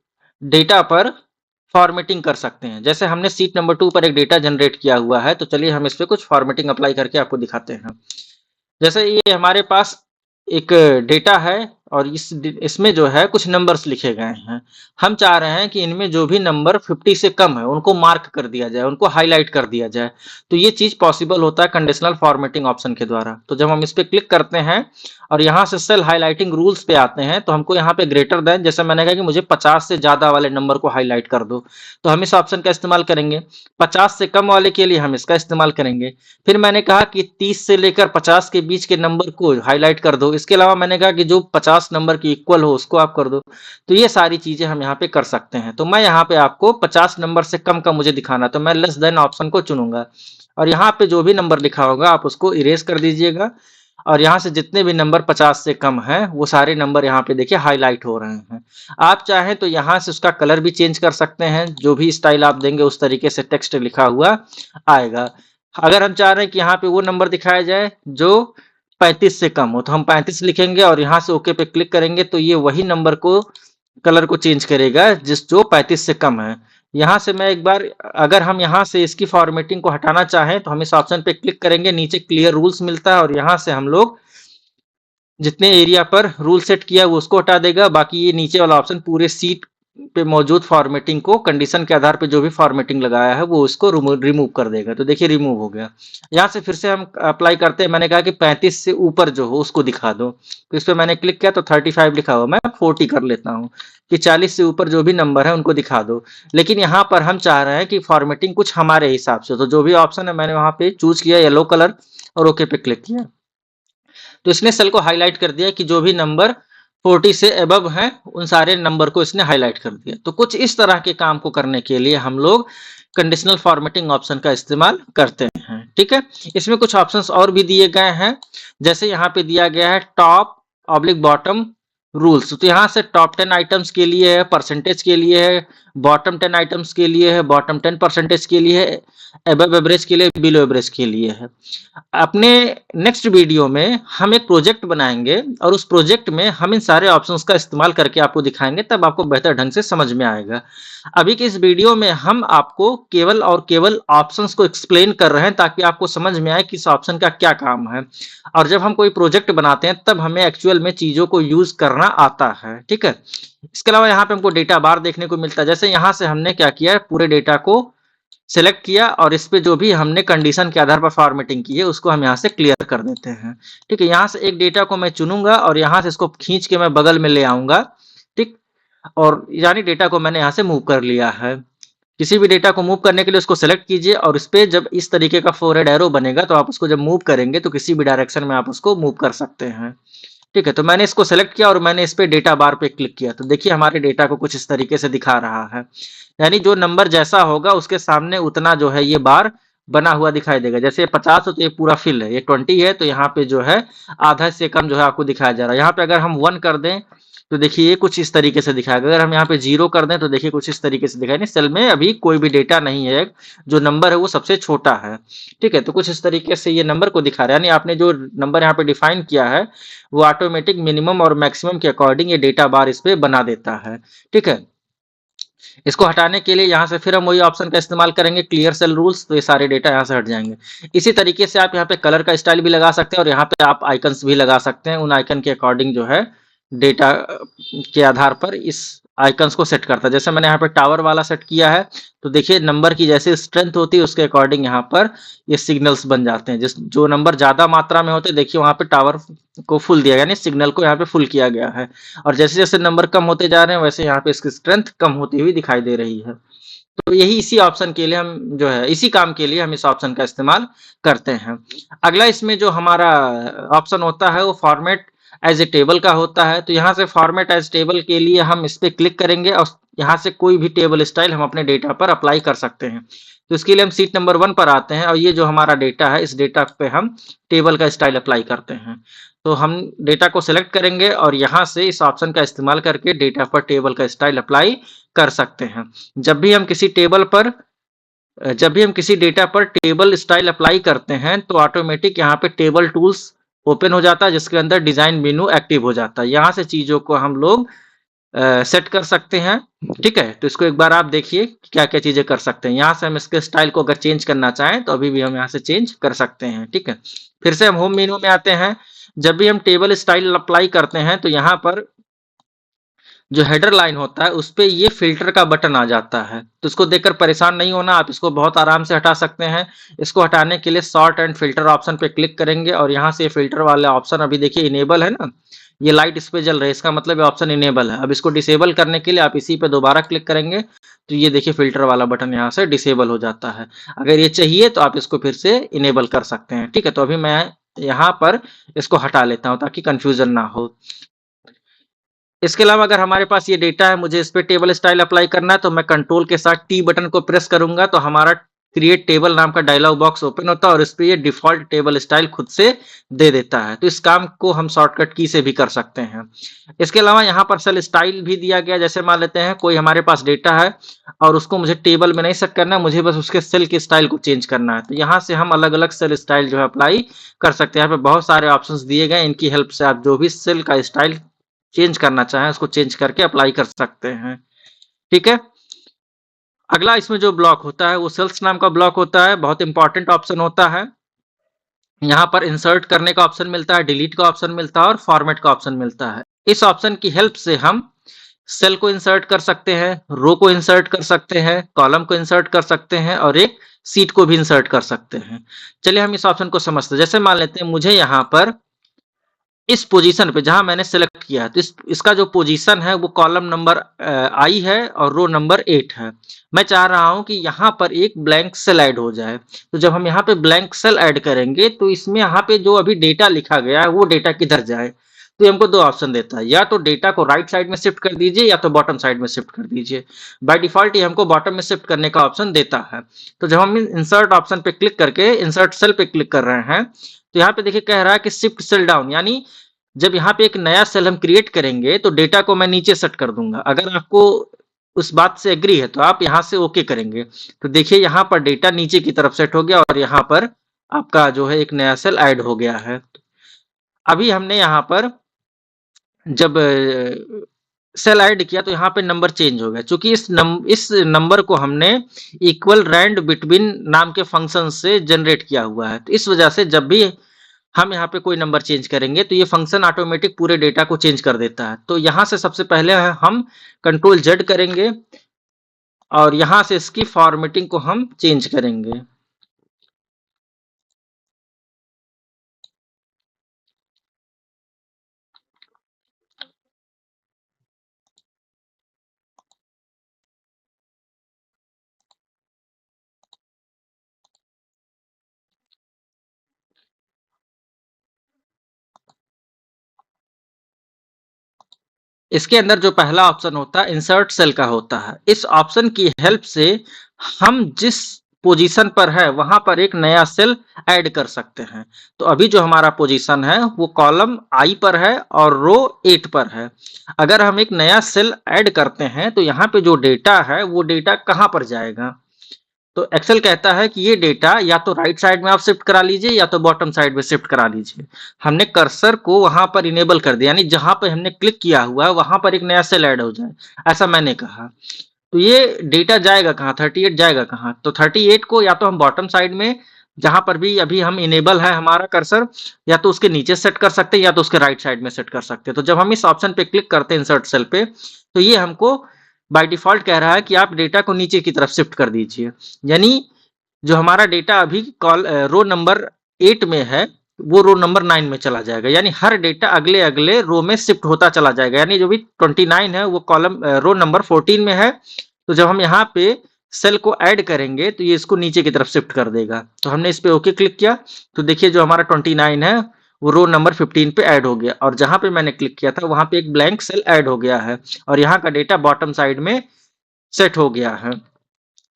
डेटा पर फॉर्मेटिंग कर सकते हैं। जैसे हमने सीट नंबर 2 पर एक डेटा जनरेट किया हुआ है, तो चलिए हम इस पे कुछ फॉर्मेटिंग अप्लाई करके आपको दिखाते हैं। जैसे ये हमारे पास एक डेटा है और इसमें जो है कुछ नंबर्स लिखे गए हैं। हम चाह रहे हैं कि इनमें जो भी नंबर 50 से कम है उनको मार्क कर दिया जाए, उनको हाईलाइट कर दिया जाए। तो ये चीज पॉसिबल होता है कंडीशनल फॉर्मेटिंग ऑप्शन के द्वारा। तो जब हम इस पे क्लिक करते हैं और यहाँ से सेल हाईलाइटिंग रूल्स पे आते हैं, तो हमको यहाँ पे ग्रेटर देन, जैसे मैंने कहा कि मुझे 50 से ज्यादा वाले नंबर को हाईलाइट कर दो, तो हम इस ऑप्शन का इस्तेमाल करेंगे। 50 से कम वाले के लिए हम इसका इस्तेमाल करेंगे। फिर मैंने कहा कि 30 से लेकर 50 के बीच के नंबर को हाईलाइट कर दो। इसके अलावा मैंने कहा कि जो 50 नंबर की इक्वल हो उसको आप कर दो। तो ये सारी चीजें हम यहाँ पे कर सकते हैं। तो मैं यहाँ पे आपको 50 नंबर से कम का मुझे दिखाना, तो मैं लेस देन ऑप्शन को चुनूंगा और यहाँ पे जो भी नंबर लिखा होगा आप उसको इरेज कर दीजिएगा। और यहाँ से जितने भी नंबर 50 से कम है वो सारे नंबर यहाँ पे देखिए हाईलाइट हो रहे हैं। आप चाहें तो यहाँ से उसका कलर भी चेंज कर सकते हैं, जो भी स्टाइल आप देंगे उस तरीके से टेक्स्ट लिखा हुआ आएगा। अगर हम चाह रहे हैं कि यहाँ पे वो नंबर दिखाया जाए जो 35 से कम हो, तो हम 35 लिखेंगे और यहाँ से ओके पे क्लिक करेंगे, तो ये वही नंबर को कलर को चेंज करेगा जिस जो 35 से कम है। यहाँ से मैं एक बार, अगर हम यहाँ से इसकी फॉर्मेटिंग को हटाना चाहें तो हम इस ऑप्शन पे क्लिक करेंगे, नीचे क्लियर रूल्स मिलता है और यहाँ से हम लोग जितने एरिया पर रूल सेट किया वो उसको हटा देगा। बाकी ये नीचे वाला ऑप्शन पूरे सीट पे मौजूद फॉर्मेटिंग को कंडीशन के आधार पे जो भी फॉर्मेटिंग लगाया है वो उसको रिमूव कर देगा। तो देखिए रिमूव हो गया। यहाँ से फिर से हम अप्लाई करते हैं। मैंने कहा कि 35 से ऊपर जो हो उसको दिखा दो, तो इस पर मैंने क्लिक किया तो 35 लिखा हुआ, मैं 40 कर लेता हूँ कि 40 से ऊपर जो भी नंबर है उनको दिखा दो। लेकिन यहाँ पर हम चाह रहे हैं कि फॉर्मेटिंग कुछ हमारे हिसाब से, तो जो भी ऑप्शन है मैंने वहां पे चूज किया येलो कलर और ओके पे क्लिक किया। तो इसने सेल को हाईलाइट कर दिया कि जो भी नंबर 40 से अबव हैं उन सारे नंबर को इसने हाईलाइट कर दिया। तो कुछ इस तरह के काम को करने के लिए हम लोग कंडीशनल फॉर्मेटिंग ऑप्शन का इस्तेमाल करते हैं। ठीक है, इसमें कुछ ऑप्शंस और भी दिए गए हैं। जैसे यहाँ पे दिया गया है टॉप ऑब्लिक बॉटम रूल्स, तो यहाँ से टॉप 10 आइटम्स के लिए है, परसेंटेज के लिए है, बॉटम 10 आइटम्स के लिए है, बॉटम 10% के लिए है, अबव एवरेज के लिए, बिलो एवरेज के लिए है। अपने नेक्स्ट वीडियो में हम एक प्रोजेक्ट बनाएंगे और उस प्रोजेक्ट में हम इन सारे ऑप्शंस का इस्तेमाल करके आपको दिखाएंगे, तब आपको बेहतर ढंग से समझ में आएगा। अभी के इस वीडियो में हम आपको केवल और केवल ऑप्शंस को एक्सप्लेन कर रहे हैं ताकि आपको समझ में आए कि इस ऑप्शन का क्या काम है। और जब हम कोई प्रोजेक्ट बनाते हैं तब हमें एक्चुअल में चीजों को यूज करना आता है। ठीक है, इसके अलावा यहाँ पे हमको डेटा बार देखने को मिलता है। जैसे यहाँ से हमने क्या किया है, पूरे डेटा को सेलेक्ट किया और इस पे जो भी हमने कंडीशन के आधार पर फॉर्मेटिंग की है उसको हम यहाँ से क्लियर कर देते हैं। ठीक है, यहाँ से एक डेटा को मैं चुनूंगा और यहाँ से इसको खींच के मैं बगल में ले आऊंगा। ठीक, और यानी डेटा को मैंने यहाँ से मूव कर लिया है। किसी भी डेटा को मूव करने के लिए उसको सेलेक्ट कीजिए और इस पे जब इस तरीके का फोरहेड एरो बनेगा तो आप उसको जब मूव करेंगे तो किसी भी डायरेक्शन में आप उसको मूव कर सकते हैं। ठीक है, तो मैंने इसको सेलेक्ट किया और मैंने इस पे डेटा बार पे क्लिक किया, तो देखिए हमारे डेटा को कुछ इस तरीके से दिखा रहा है। यानी जो नंबर जैसा होगा उसके सामने उतना जो है ये बार बना हुआ दिखाई देगा। जैसे 50 हो तो ये पूरा फिल है, ये 20 है तो यहाँ पे जो है आधा से कम जो है आपको दिखाया जा रहा है। यहाँ पे अगर हम 1 कर दें तो देखिए ये कुछ इस तरीके से दिखाएगा। अगर हम यहाँ पे 0 कर दें तो देखिए कुछ इस तरीके से दिखाई, सेल में अभी कोई भी डेटा नहीं है, जो नंबर है वो सबसे छोटा है। ठीक है, तो कुछ इस तरीके से ये नंबर को दिखा रहा है। यानी आपने जो नंबर यहाँ पे डिफाइन किया है वो ऑटोमेटिक मिनिमम और मैक्सिमम के अकॉर्डिंग ये डेटा बार इस पे बना देता है। ठीक है, इसको हटाने के लिए यहाँ से फिर हम वही ऑप्शन का इस्तेमाल करेंगे क्लियर सेल रूल्स, तो ये सारे डेटा यहाँ से हट जाएंगे। इसी तरीके से आप यहाँ पे कलर का स्टाइल भी लगा सकते हैं और यहाँ पे आप आइकन्स भी लगा सकते हैं। उन आइकन के अकॉर्डिंग जो है डेटा के आधार पर इस आइकन्स को सेट करता है। जैसे मैंने यहाँ पे टावर वाला सेट किया है तो देखिए नंबर की जैसे स्ट्रेंथ होती है उसके अकॉर्डिंग यहाँ पर ये सिग्नल्स बन जाते हैं। जिस जो नंबर ज्यादा मात्रा में होते हैं देखिए वहां पे टावर को फुल दिया, यानी सिग्नल को यहाँ पे फुल किया गया है। और जैसे जैसे नंबर कम होते जा रहे हैं वैसे यहाँ पे इसकी स्ट्रेंथ कम होती हुई दिखाई दे रही है। तो यही इसी ऑप्शन के लिए हम जो है इसी काम के लिए हम इस ऑप्शन का इस्तेमाल करते हैं। अगला इसमें जो हमारा ऑप्शन होता है वो फॉर्मेट एज ए टेबल का होता है। तो यहाँ से फॉर्मेट एज टेबल के लिए हम इस पे क्लिक करेंगे और यहाँ से कोई भी टेबल स्टाइल हम अपने डेटा पर अप्लाई कर सकते हैं। तो इसके लिए हम सीट नंबर 1 पर आते हैं और ये जो हमारा डेटा है इस डेटा पे हम टेबल का स्टाइल अप्लाई करते हैं। तो हम डेटा को सिलेक्ट करेंगे और यहाँ से इस ऑप्शन का इस्तेमाल करके डेटा पर टेबल का स्टाइल अप्लाई कर सकते हैं। जब भी हम किसी डेटा पर टेबल स्टाइल अप्लाई करते हैं तो ऑटोमेटिक यहाँ पे टेबल टूल्स ओपन हो जाता है जिसके अंदर डिजाइन मेनू एक्टिव हो जाता है। यहाँ से चीजों को हम लोग सेट कर सकते हैं। ठीक है, तो इसको एक बार आप देखिए क्या क्या चीजें कर सकते हैं। यहाँ से हम इसके स्टाइल को अगर चेंज करना चाहें तो अभी भी हम यहाँ से चेंज कर सकते हैं। ठीक है, फिर से हम होम मेनू में आते हैं। जब भी हम टेबल स्टाइल अप्लाई करते हैं तो यहाँ पर जो हेडर लाइन होता है उस पे ये फिल्टर का बटन आ जाता है, तो इसको देखकर परेशान नहीं होना, आप इसको बहुत आराम से हटा सकते हैं। इसको हटाने के लिए सॉर्ट एंड फिल्टर ऑप्शन पे क्लिक करेंगे और यहाँ से फिल्टर वाला ऑप्शन अभी देखिए इनेबल है ना, ये लाइट इस पे जल रही है, इसका मतलब ये ऑप्शन इनेबल है। अब इसको डिसेबल करने के लिए आप इसी पे दोबारा क्लिक करेंगे तो ये देखिए फिल्टर वाला बटन यहाँ से डिसेबल हो जाता है। अगर ये चाहिए तो आप इसको फिर से इनेबल कर सकते हैं। ठीक है, तो अभी मैं यहाँ पर इसको हटा लेता हूँ ताकि कंफ्यूजन ना हो। इसके अलावा अगर हमारे पास ये डेटा है, मुझे इस पे टेबल स्टाइल अप्लाई करना है, तो मैं कंट्रोल के साथ टी बटन को प्रेस करूंगा तो हमारा क्रिएट टेबल नाम का डायलॉग बॉक्स ओपन होता है और इस पे ये डिफॉल्ट टेबल स्टाइल खुद से दे देता है। तो इस काम को हम शॉर्टकट की से भी कर सकते हैं। इसके अलावा यहाँ पर सेल स्टाइल भी दिया गया। जैसे मान लेते हैं कोई हमारे पास डेटा है और उसको मुझे टेबल में नहीं सेट करना है, मुझे बस उसके सेल के स्टाइल को चेंज करना है, तो यहाँ से हम अलग अलग सेल स्टाइल जो है अप्लाई कर सकते हैं। यहाँ पे बहुत सारे ऑप्शंस दिए गए, इनकी हेल्प से आप जो भी सेल का स्टाइल चेंज करना चाहें उसको चेंज करके अप्लाई कर सकते हैं। ठीक है, अगला इसमें जो ब्लॉक होता है वो सेल्स नाम का ब्लॉक होता है, बहुत इंपॉर्टेंट ऑप्शन होता है। यहाँ पर इंसर्ट करने का ऑप्शन मिलता है, डिलीट का ऑप्शन मिलता है और फॉर्मेट का ऑप्शन मिलता है। इस ऑप्शन की हेल्प से हम सेल को इंसर्ट कर सकते हैं, रो को इंसर्ट कर सकते हैं, कॉलम को इंसर्ट कर सकते हैं और एक सीट को भी इंसर्ट कर सकते हैं। चलिए हम इस ऑप्शन को समझते हैं। जैसे मान लेते हैं मुझे यहाँ पर इस पोजीशन पे जहां मैंने सेलेक्ट किया है तो इसका जो पोजीशन है वो कॉलम नंबर आई है और रो नंबर 8 है। मैं चाह रहा हूं कि यहाँ पर एक ब्लैंक सेल ऐड हो जाए। तो जब हम यहाँ पे ब्लैंक सेल ऐड करेंगे तो इसमें यहाँ पे जो अभी डेटा लिखा गया है वो डेटा किधर जाए, तो ये हमको दो ऑप्शन देता है, या तो डेटा को राइट साइड में शिफ्ट कर दीजिए या तो बॉटम साइड में शिफ्ट कर दीजिए। बाय डिफॉल्ट ये हमको बॉटम में शिफ्ट करने का ऑप्शन देता है। तो जब हम इंसर्ट ऑप्शन पे क्लिक करके इंसर्ट सेल पे क्लिक कर रहे हैं तो यहाँ पे देखिए कह रहा है कि शिफ्ट सेल डाउन, यानी जब यहाँ पे एक नया सेल हम क्रिएट करेंगे तो डेटा को मैं नीचे सेट कर दूंगा। अगर आपको उस बात से एग्री है तो आप यहाँ से ओके करेंगे। तो देखिए यहाँ पर डेटा नीचे की तरफ सेट हो गया और यहाँ पर आपका जो है एक नया सेल ऐड हो गया है। अभी हमने यहाँ पर जब सेल ऐड किया तो यहाँ पे नंबर चेंज हो गया, क्योंकि इस नंबर को हमने इक्वल रैंड बिटवीन नाम के फंक्शन से जनरेट किया हुआ है। तो इस वजह से जब भी हम यहाँ पे कोई नंबर चेंज करेंगे तो ये फंक्शन ऑटोमेटिक पूरे डेटा को चेंज कर देता है। तो यहाँ से सबसे पहले हम कंट्रोल जेड करेंगे और यहाँ से इसकी फॉर्मेटिंग को हम चेंज करेंगे। इसके अंदर जो पहला ऑप्शन होता है इंसर्ट सेल का होता है। इस ऑप्शन की हेल्प से हम जिस पोजीशन पर है वहां पर एक नया सेल ऐड कर सकते हैं। तो अभी जो हमारा पोजीशन है वो कॉलम आई पर है और रो 8 पर है। अगर हम एक नया सेल ऐड करते हैं तो यहाँ पे जो डेटा है वो डेटा कहाँ पर जाएगा, तो एक्सेल कहता है कि ये डेटा या तो राइट साइड में आप शिफ्ट करा लीजिए या तो बॉटम साइड में शिफ्ट करा लीजिए। हमने कर्सर को वहां पर इनेबल कर दिया, यानी जहां पर हमने क्लिक किया हुआ है वहां पर एक नया सेल ऐड हो जाए, ऐसा मैंने कहा। तो ये डेटा जाएगा कहाँ, 38 जाएगा कहाँ, तो 38 को या तो हम बॉटम साइड में जहां पर भी अभी हम इनेबल है हमारा कर्सर, या तो उसके नीचे सेट कर सकते हैं या तो उसके राइट साइड में सेट कर सकते हैं। तो जब हम इस ऑप्शन पे क्लिक करते हैं इंसर्ट सेल पे तो ये हमको बाय डिफॉल्ट कह रहा है कि आप डेटा को नीचे की तरफ शिफ्ट कर दीजिए। यानी जो हमारा डेटा अभी रो नंबर 8 में है वो रो नंबर 9 में चला जाएगा, यानी हर डेटा अगले अगले रो में शिफ्ट होता चला जाएगा। यानी जो भी 29 है वो कॉलम रो नंबर 14 में है, तो जब हम यहाँ पे सेल को ऐड करेंगे तो ये इसको नीचे की तरफ शिफ्ट कर देगा। तो हमने इस पे ओके क्लिक किया तो देखिए जो हमारा 29 है वो रो नंबर 15 पे ऐड हो गया और जहां पे मैंने क्लिक किया था वहां पे एक ब्लैंक सेल ऐड हो गया है और यहाँ का डेटा बॉटम साइड में सेट हो गया है।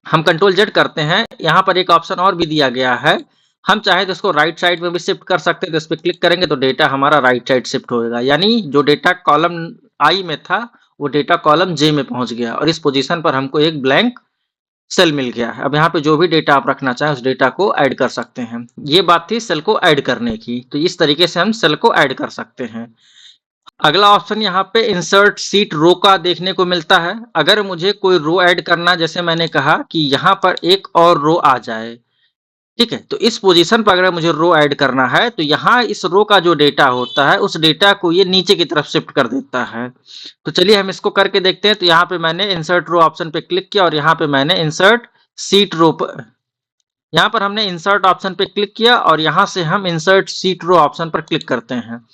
हम कंट्रोल जेड करते हैं, यहाँ पर एक ऑप्शन और भी दिया गया है, हम चाहे तो इसको राइट साइड में भी शिफ्ट कर सकते हैं। तो इस पर क्लिक करेंगे तो डेटा हमारा राइट साइड शिफ्ट होएगा, यानी जो डेटा कॉलम आई में था वो डेटा कॉलम जे में पहुंच गया और इस पोजीशन पर हमको एक ब्लैंक सेल मिल गया है। अब यहाँ पे जो भी डेटा आप रखना चाहें उस डेटा को ऐड कर सकते हैं। ये बात थी सेल को ऐड करने की, तो इस तरीके से हम सेल को ऐड कर सकते हैं। अगला ऑप्शन यहाँ पे इंसर्ट सीट रो का देखने को मिलता है। अगर मुझे कोई रो ऐड करना, जैसे मैंने कहा कि यहाँ पर एक और रो आ जाए, ठीक है, तो इस पोजीशन पर अगर मुझे रो ऐड करना है तो यहाँ इस रो का जो डेटा होता है उस डेटा को ये नीचे की तरफ शिफ्ट कर देता है। तो चलिए हम इसको करके देखते हैं। तो यहाँ पे मैंने इंसर्ट रो ऑप्शन पे क्लिक किया और यहाँ पे मैंने इंसर्ट सीट रो पर, यहाँ पर हमने इंसर्ट ऑप्शन पे क्लिक किया और यहाँ से हम इंसर्ट सीट रो ऑप्शन पर क्लिक करते हैं।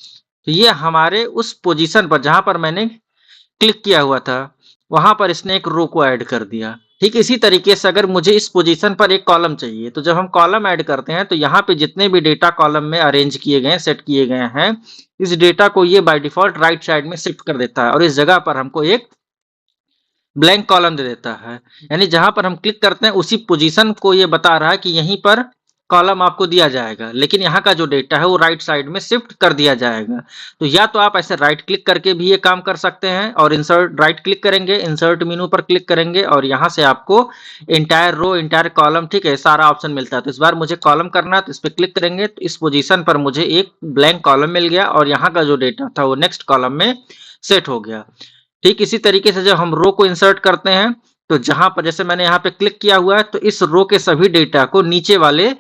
तो ये हमारे उस पोजीशन पर जहां पर मैंने क्लिक किया हुआ था वहां पर इसने एक रो को ऐड कर दिया। ठीक इसी तरीके से अगर मुझे इस पोजीशन पर एक कॉलम चाहिए तो जब हम कॉलम ऐड करते हैं तो यहाँ पे जितने भी डेटा कॉलम में अरेंज किए गए सेट किए गए हैं, इस डेटा को ये बाय डिफॉल्ट राइट साइड में शिफ्ट कर देता है और इस जगह पर हमको एक ब्लैंक कॉलम दे देता है। यानी जहां पर हम क्लिक करते हैं उसी पोजीशन को ये बता रहा है कि यहीं पर कॉलम आपको दिया जाएगा, लेकिन यहाँ का जो डेटा है वो राइट साइड में शिफ्ट कर दिया जाएगा। तो या तो आप ऐसे राइट क्लिक करके भी ये काम कर सकते हैं और इंसर्ट राइट क्लिक करेंगे, इंसर्ट मेनू पर क्लिक करेंगे और यहाँ से आपको इंटायर रो, इंटायर कॉलम, ठीक है, सारा ऑप्शन मिलता है। तो इस बार मुझे कॉलम करना है तो इस पर क्लिक करेंगे तो इस पोजीशन पर मुझे एक ब्लैंक कॉलम मिल गया और यहाँ का जो डेटा था वो नेक्स्ट कॉलम में सेट हो गया। ठीक इसी तरीके से जब हम रो को इंसर्ट करते हैं तो जहां पर जैसे मैंने यहाँ पे क्लिक किया हुआ है तो इस रो के सभी डेटा को नीचे वाले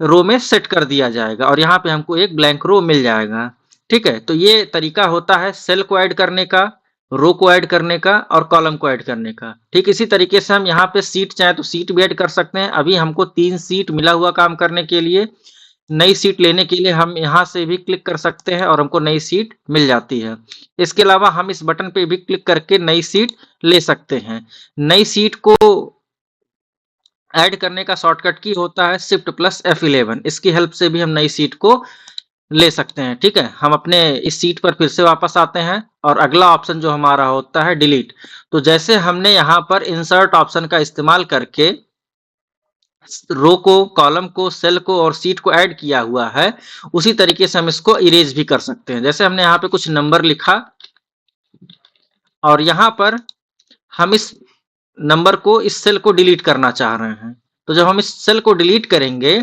रो में सेट कर दिया जाएगा और यहाँ पे हमको एक ब्लैंक रो मिल जाएगा। ठीक है, तो ये तरीका होता है सेल को ऐड करने का, रो को ऐड करने का और कॉलम को ऐड करने का। ठीक इसी तरीके से हम यहाँ पे सीट चाहे तो सीट भी ऐड कर सकते हैं। अभी हमको 3 सीट मिला हुआ काम करने के लिए, नई सीट लेने के लिए हम यहाँ से भी क्लिक कर सकते हैं और हमको नई सीट मिल जाती है। इसके अलावा हम इस बटन पे भी क्लिक करके नई सीट ले सकते हैं। नई सीट को ऐड करने का शॉर्टकट की होता है शिफ्ट प्लस F11। इसकी हेल्प से भी हम नई सीट को ले सकते हैं। ठीक है, हम अपने इस सीट पर फिर से वापस आते हैं और अगला ऑप्शन जो हमारा होता है डिलीट। तो जैसे हमने यहाँ पर इंसर्ट ऑप्शन का इस्तेमाल करके रो को, कॉलम को, सेल को और सीट को ऐड किया हुआ है, उसी तरीके से हम इसको इरेज भी कर सकते हैं। जैसे हमने यहाँ पे कुछ नंबर लिखा और यहाँ पर हम इस नंबर को, इस सेल को डिलीट करना चाह रहे हैं। तो जब हम इस सेल को डिलीट करेंगे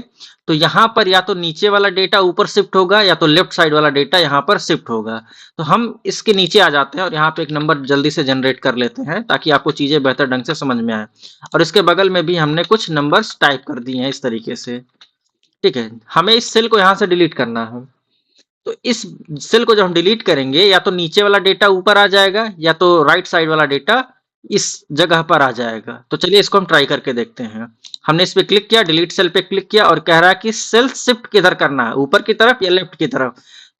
तो यहाँ पर या तो नीचे वाला डेटा ऊपर शिफ्ट होगा या तो लेफ्ट साइड वाला डेटा यहाँ पर शिफ्ट होगा। तो हम इसके नीचे आ जाते हैं और यहाँ पे एक नंबर जल्दी से जनरेट कर लेते हैं ताकि आपको चीजें बेहतर ढंग से समझ में आए। और इसके बगल में भी हमने कुछ नंबर्स टाइप कर दिए हैं इस तरीके से। ठीक है, हमें इस सेल को यहाँ से डिलीट करना है। तो इस सेल को जब हम डिलीट करेंगे या तो नीचे वाला डेटा ऊपर आ जाएगा या तो राइट साइड वाला डेटा इस जगह पर आ जाएगा। तो चलिए इसको हम ट्राई करके देखते हैं। हमने इस पे क्लिक किया, डिलीट सेल पे क्लिक किया और कह रहा है कि सेल शिफ्ट किधर करना है, ऊपर की तरफ या लेफ्ट की तरफ।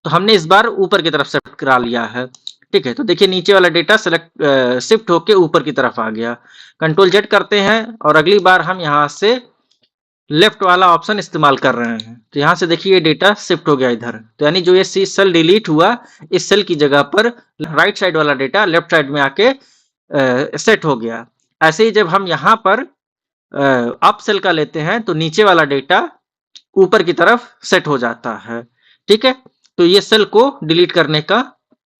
तो हमने इस बार ऊपर की तरफ शिफ्ट करा लिया है। ठीक है, तो देखिए नीचे वाला डेटा सेलेक्ट शिफ्ट होके ऊपर की तरफ आ गया। कंट्रोल जेड करते हैं और अगली बार हम यहाँ से लेफ्ट वाला ऑप्शन इस्तेमाल कर रहे हैं। तो यहाँ से देखिए डेटा शिफ्ट हो गया इधर। तो यानी जो ये सेल डिलीट हुआ, इस सेल की जगह पर राइट साइड वाला डेटा लेफ्ट साइड में आके सेट हो गया। ऐसे ही जब हम यहाँ पर अप सेल का लेते हैं तो नीचे वाला डेटा ऊपर की तरफ सेट हो जाता है। ठीक है, तो ये सेल को डिलीट करने का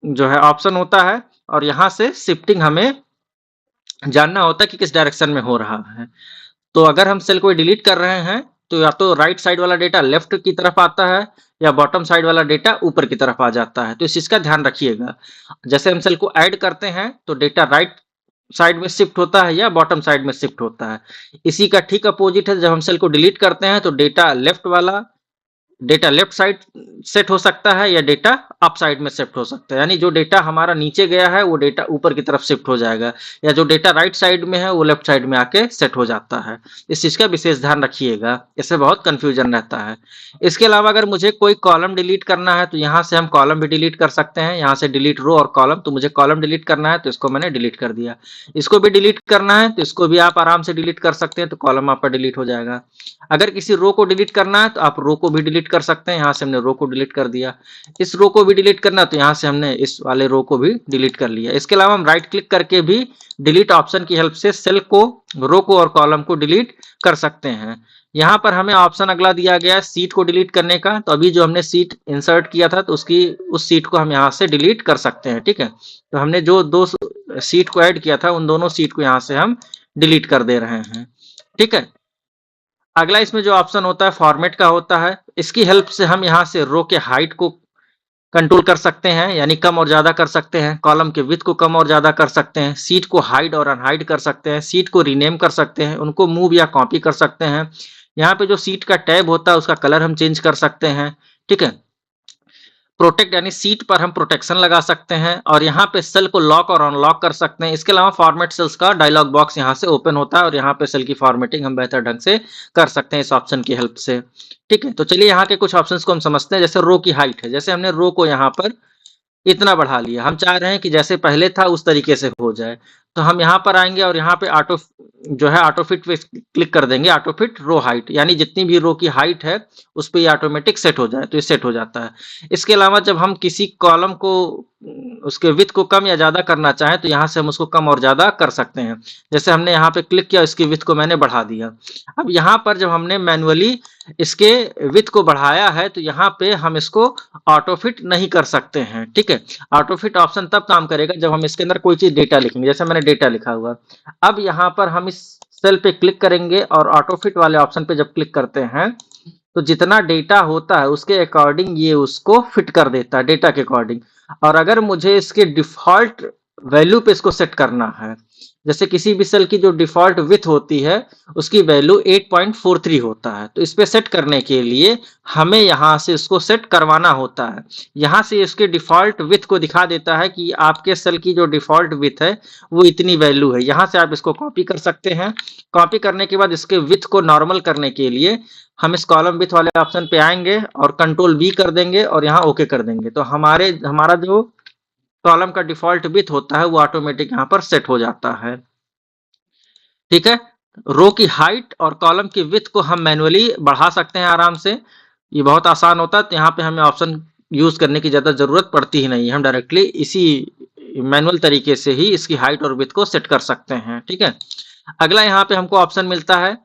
जो है ऑप्शन होता है और यहाँ से शिफ्टिंग हमें जानना होता है कि किस डायरेक्शन में हो रहा है। तो अगर हम सेल को डिलीट कर रहे हैं तो या तो राइट साइड वाला डेटा लेफ्ट की तरफ आता है या बॉटम साइड वाला डेटा ऊपर की तरफ आ जाता है। तो इस चीज का ध्यान रखिएगा। जैसे हम सेल को ऐड करते हैं तो डेटा राइट साइड में शिफ्ट होता है या बॉटम साइड में शिफ्ट होता है। इसी का ठीक अपोजिट है, जब हम सेल को डिलीट करते हैं तो डेटा लेफ्ट साइड सेट हो सकता है या डेटा अप साइड में शिफ्ट हो सकता है। यानी जो डेटा हमारा नीचे गया है वो डेटा ऊपर की तरफ शिफ्ट हो जाएगा या जो डेटा राइट साइड में है वो लेफ्ट साइड में आके सेट हो जाता है। इस चीज का विशेष ध्यान रखिएगा, इससे बहुत कंफ्यूजन रहता है। इसके अलावा अगर मुझे कोई कॉलम डिलीट करना है तो यहाँ से हम कॉलम भी डिलीट कर सकते हैं। यहाँ से डिलीट रो और कॉलम, तो मुझे कॉलम डिलीट करना है तो इसको मैंने डिलीट कर दिया। इसको भी डिलीट करना है तो इसको भी आप आराम से डिलीट कर सकते हैं, तो कॉलम आपका डिलीट हो जाएगा। अगर किसी रो को डिलीट करना है तो आप रो को भी डिलीट कर सकते हैं। यहाँ से हमने रो को डिलीट कर दिया। इस रो को भी डिलीट करना है तो यहाँ से हमने इस वाले रो को भी डिलीट कर लिया। इसके अलावा हम राइट क्लिक करके भी डिलीट ऑप्शन की हेल्प से सेल को, रो को और कॉलम को डिलीट कर सकते हैं। यहाँ पर हमें ऑप्शन अगला दिया गया है सीट को डिलीट करने का। तो अभी जो हमने सीट इंसर्ट किया था तो उसकी उस सीट को हम यहाँ से डिलीट कर सकते हैं। ठीक है, तो हमने जो दो सीट को ऐड किया था उन दोनों सीट को यहाँ से हम डिलीट कर दे रहे हैं। ठीक है, अगला इसमें जो ऑप्शन होता है फॉर्मेट का होता है। इसकी हेल्प से हम यहाँ से रो के हाइट को कंट्रोल कर सकते हैं, यानी कम और ज़्यादा कर सकते हैं, कॉलम के विड्थ को कम और ज़्यादा कर सकते हैं, सीट को हाइड और अनहाइड कर सकते हैं, सीट को रीनेम कर सकते हैं, उनको मूव या कॉपी कर सकते हैं। यहाँ पे जो सीट का टैब होता है उसका कलर हम चेंज कर सकते हैं, ठीक है। प्रोटेक्ट यानी सीट पर हम प्रोटेक्शन लगा सकते हैं और यहाँ पे सेल को लॉक और अनलॉक कर सकते हैं। इसके अलावा फॉर्मेट सेल्स का डायलॉग बॉक्स यहाँ से ओपन होता है और यहाँ पे सेल की फॉर्मेटिंग हम बेहतर ढंग से कर सकते हैं इस ऑप्शन की हेल्प से, ठीक है। तो चलिए यहाँ के कुछ ऑप्शंस को हम समझते हैं। जैसे रो की हाइट है, जैसे हमने रो को यहाँ पर इतना बढ़ा लिया, हम चाह रहे हैं कि जैसे पहले था उस तरीके से हो जाए, तो हम यहाँ पर आएंगे और यहाँ पे ऑटो जो है ऑटो फिट पे क्लिक कर देंगे, ऑटो फिट रो हाइट, यानी जितनी भी रो की हाइट है उस पे ये ऑटोमेटिक सेट हो जाए, तो ये सेट हो जाता है। इसके अलावा जब हम किसी कॉलम को उसके विड्थ को कम या ज्यादा करना चाहें तो यहाँ से हम उसको कम और ज्यादा कर सकते हैं। जैसे हमने यहाँ पे क्लिक किया, इसकी विड्थ को मैंने बढ़ा दिया। अब यहाँ पर जब हमने मैनुअली इसके विड्थ को बढ़ाया है तो यहाँ पे हम इसको ऑटो फिट नहीं कर सकते हैं, ठीक है। ऑटो फिट ऑप्शन तब काम करेगा जब हम इसके अंदर कोई चीज डेटा लिखेंगे, जैसे मैंने डेटा लिखा हुआ। अब यहाँ पर हम इस सेल पे क्लिक करेंगे और ऑटो फिट वाले ऑप्शन पे जब क्लिक करते हैं तो जितना डेटा होता है उसके अकॉर्डिंग ये उसको फिट कर देता है, डेटा के अकॉर्डिंग। और अगर मुझे इसके डिफॉल्ट वैल्यू पे इसको सेट करना है, जैसे किसी भी सेल की जो डिफॉल्ट विड्थ होती है उसकी वैल्यू 8.43 होता है, तो इस पे सेट करने के लिए हमें यहाँ से इसको सेट करवाना होता है। यहाँ से इसके डिफॉल्ट विड्थ को दिखा देता है कि आपके सेल की जो डिफॉल्ट विड्थ है वो इतनी वैल्यू है। यहाँ से आप इसको कॉपी कर सकते हैं। कॉपी करने के बाद इसके विड्थ को नॉर्मल करने के लिए हम इस कॉलम विड्थ वाले ऑप्शन पे आएंगे और कंट्रोल V कर देंगे और यहाँ ओके कर देंगे, तो हमारा जो कॉलम का डिफॉल्ट विड्थ होता है वो ऑटोमेटिक यहाँ पर सेट हो जाता है, ठीक है। रो की हाइट और कॉलम की विड्थ को हम मैनुअली बढ़ा सकते हैं आराम से, ये बहुत आसान होता है। तो यहाँ पे हमें ऑप्शन यूज करने की ज्यादा जरूरत पड़ती ही नहीं है, हम डायरेक्टली इसी मैनुअल तरीके से ही इसकी हाइट और विड्थ को सेट कर सकते हैं, ठीक है। अगला यहाँ पे हमको ऑप्शन मिलता है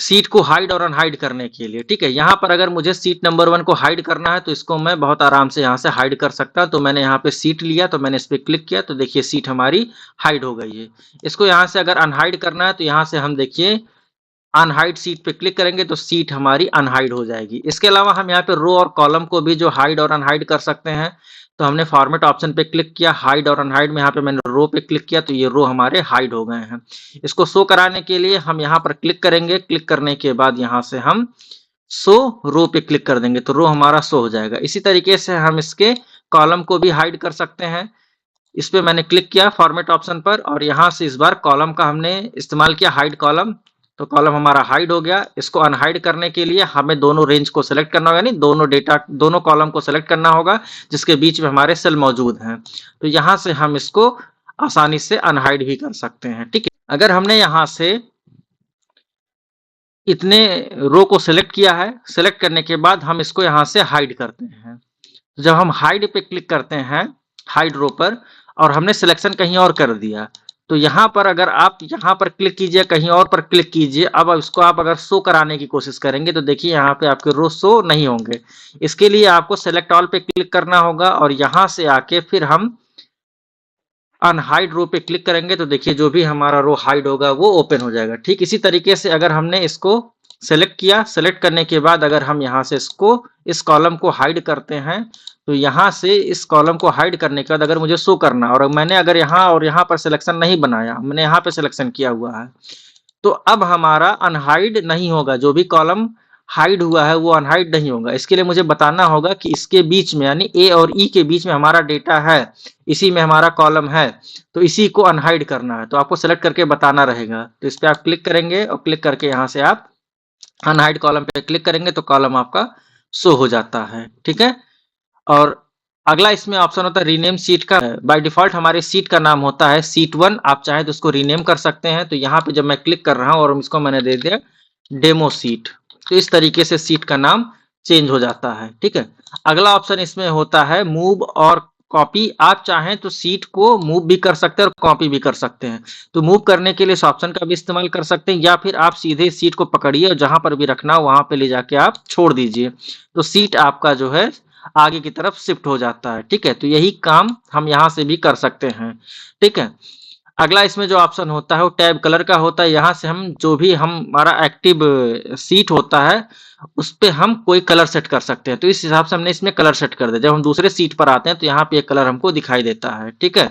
सीट को हाइड और अनहाइड करने के लिए, ठीक है। यहाँ पर अगर मुझे सीट नंबर 1 को हाइड करना है तो इसको मैं बहुत आराम से यहाँ से हाइड कर सकता हूँ। तो मैंने यहाँ पे सीट लिया, तो मैंने इस पे क्लिक किया तो देखिए सीट हमारी हाइड हो गई है। इसको यहाँ से अगर अनहाइड करना है तो यहाँ से हम देखिए अनहाइड सीट पे क्लिक करेंगे तो सीट हमारी अनहाइड हो जाएगी। इसके अलावा हम यहाँ पे रो और कॉलम को भी जो हाइड और अनहाइड कर सकते हैं। तो हमने फॉर्मेट ऑप्शन पे क्लिक किया, हाइड और अनहाइड में यहाँ पे मैंने रो पे क्लिक किया तो ये रो हमारे हाइड हो गए हैं। इसको शो कराने के लिए हम यहाँ पर क्लिक करेंगे, क्लिक करने के बाद यहाँ से हम शो रो पे क्लिक कर देंगे तो रो हमारा शो हो जाएगा। इसी तरीके से हम इसके कॉलम को भी हाइड कर सकते हैं। इस पे मैंने क्लिक किया फॉर्मेट ऑप्शन पर और यहाँ से इस बार कॉलम का हमने इस्तेमाल किया हाइड कॉलम, तो कॉलम हमारा हाइड हो गया। इसको अनहाइड करने के लिए हमें दोनों रेंज को सेलेक्ट करना होगा, यानी दोनों कॉलम को सेलेक्ट करना होगा जिसके बीच में हमारे सेल मौजूद हैं। तो यहाँ से हम इसको आसानी से अनहाइड भी कर सकते हैं, ठीक है। अगर हमने यहाँ से इतने रो को सेलेक्ट किया है, सेलेक्ट करने के बाद हम इसको यहाँ से हाइड करते हैं। जब हम हाइड पे क्लिक करते हैं, हाइड रो पर, और हमने सिलेक्शन कहीं और कर दिया, तो यहाँ पर अगर आप यहाँ पर क्लिक कीजिए, कहीं और पर क्लिक कीजिए, अब इसको आप अगर शो कराने की कोशिश करेंगे तो देखिए यहाँ पे आपके रो शो नहीं होंगे। इसके लिए आपको सेलेक्ट ऑल पे क्लिक करना होगा और यहाँ से आके फिर हम अनहाइड रो पे क्लिक करेंगे तो देखिए जो भी हमारा रो हाइड होगा वो ओपन हो जाएगा। ठीक इसी तरीके से अगर हमने इसको सेलेक्ट किया, सेलेक्ट करने के बाद अगर हम यहाँ से इस कॉलम को हाइड करते हैं तो यहाँ से इस कॉलम को हाइड करने के बाद अगर मुझे शो करना और मैंने अगर यहाँ और यहाँ पर सिलेक्शन नहीं बनाया, मैंने यहाँ पे सिलेक्शन किया हुआ है, तो अब हमारा अनहाइड नहीं होगा। जो भी कॉलम हाइड हुआ है वो अनहाइड नहीं होगा। इसके लिए मुझे बताना होगा कि इसके बीच में यानी ए और ई के बीच में हमारा डेटा है, इसी में हमारा कॉलम है, तो इसी को अनहाइड करना है। तो आपको सेलेक्ट करके बताना रहेगा। तो इस पर आप क्लिक करेंगे और क्लिक करके यहाँ से आप अनहाइड कॉलम पे क्लिक करेंगे तो कॉलम आपका शो हो जाता है। ठीक है। और अगला इसमें ऑप्शन होता है रीनेम सीट का। बाय डिफॉल्ट हमारे सीट का नाम होता है सीट 1, आप चाहें तो उसको रीनेम कर सकते हैं। तो यहाँ पे जब मैं क्लिक कर रहा हूँ और इसको मैंने दे दिया डेमो सीट, तो इस तरीके से सीट का नाम चेंज हो जाता है। ठीक है। अगला ऑप्शन इसमें होता है मूव और कॉपी। आप चाहें तो सीट को मूव भी कर सकते हैं और कॉपी भी कर सकते हैं। तो मूव करने के लिए इस ऑप्शन का भी इस्तेमाल कर सकते हैं, या फिर आप सीधे सीट को पकड़िए और जहां पर भी रखना हो वहां पे ले जाके आप छोड़ दीजिए, तो सीट आपका जो है आगे की तरफ शिफ्ट हो जाता है। ठीक है। तो यही काम हम यहाँ से भी कर सकते हैं। ठीक है। अगला इसमें जो ऑप्शन होता है वो टैब कलर का होता है। यहाँ से हम जो भी हमारा एक्टिव सीट होता है उस पे हम कोई कलर सेट कर सकते हैं। तो इस हिसाब से हमने इसमें कलर सेट कर दिया। जब हम दूसरे सीट पर आते हैं तो यहाँ पे एक कलर हमको दिखाई देता है, ठीक है।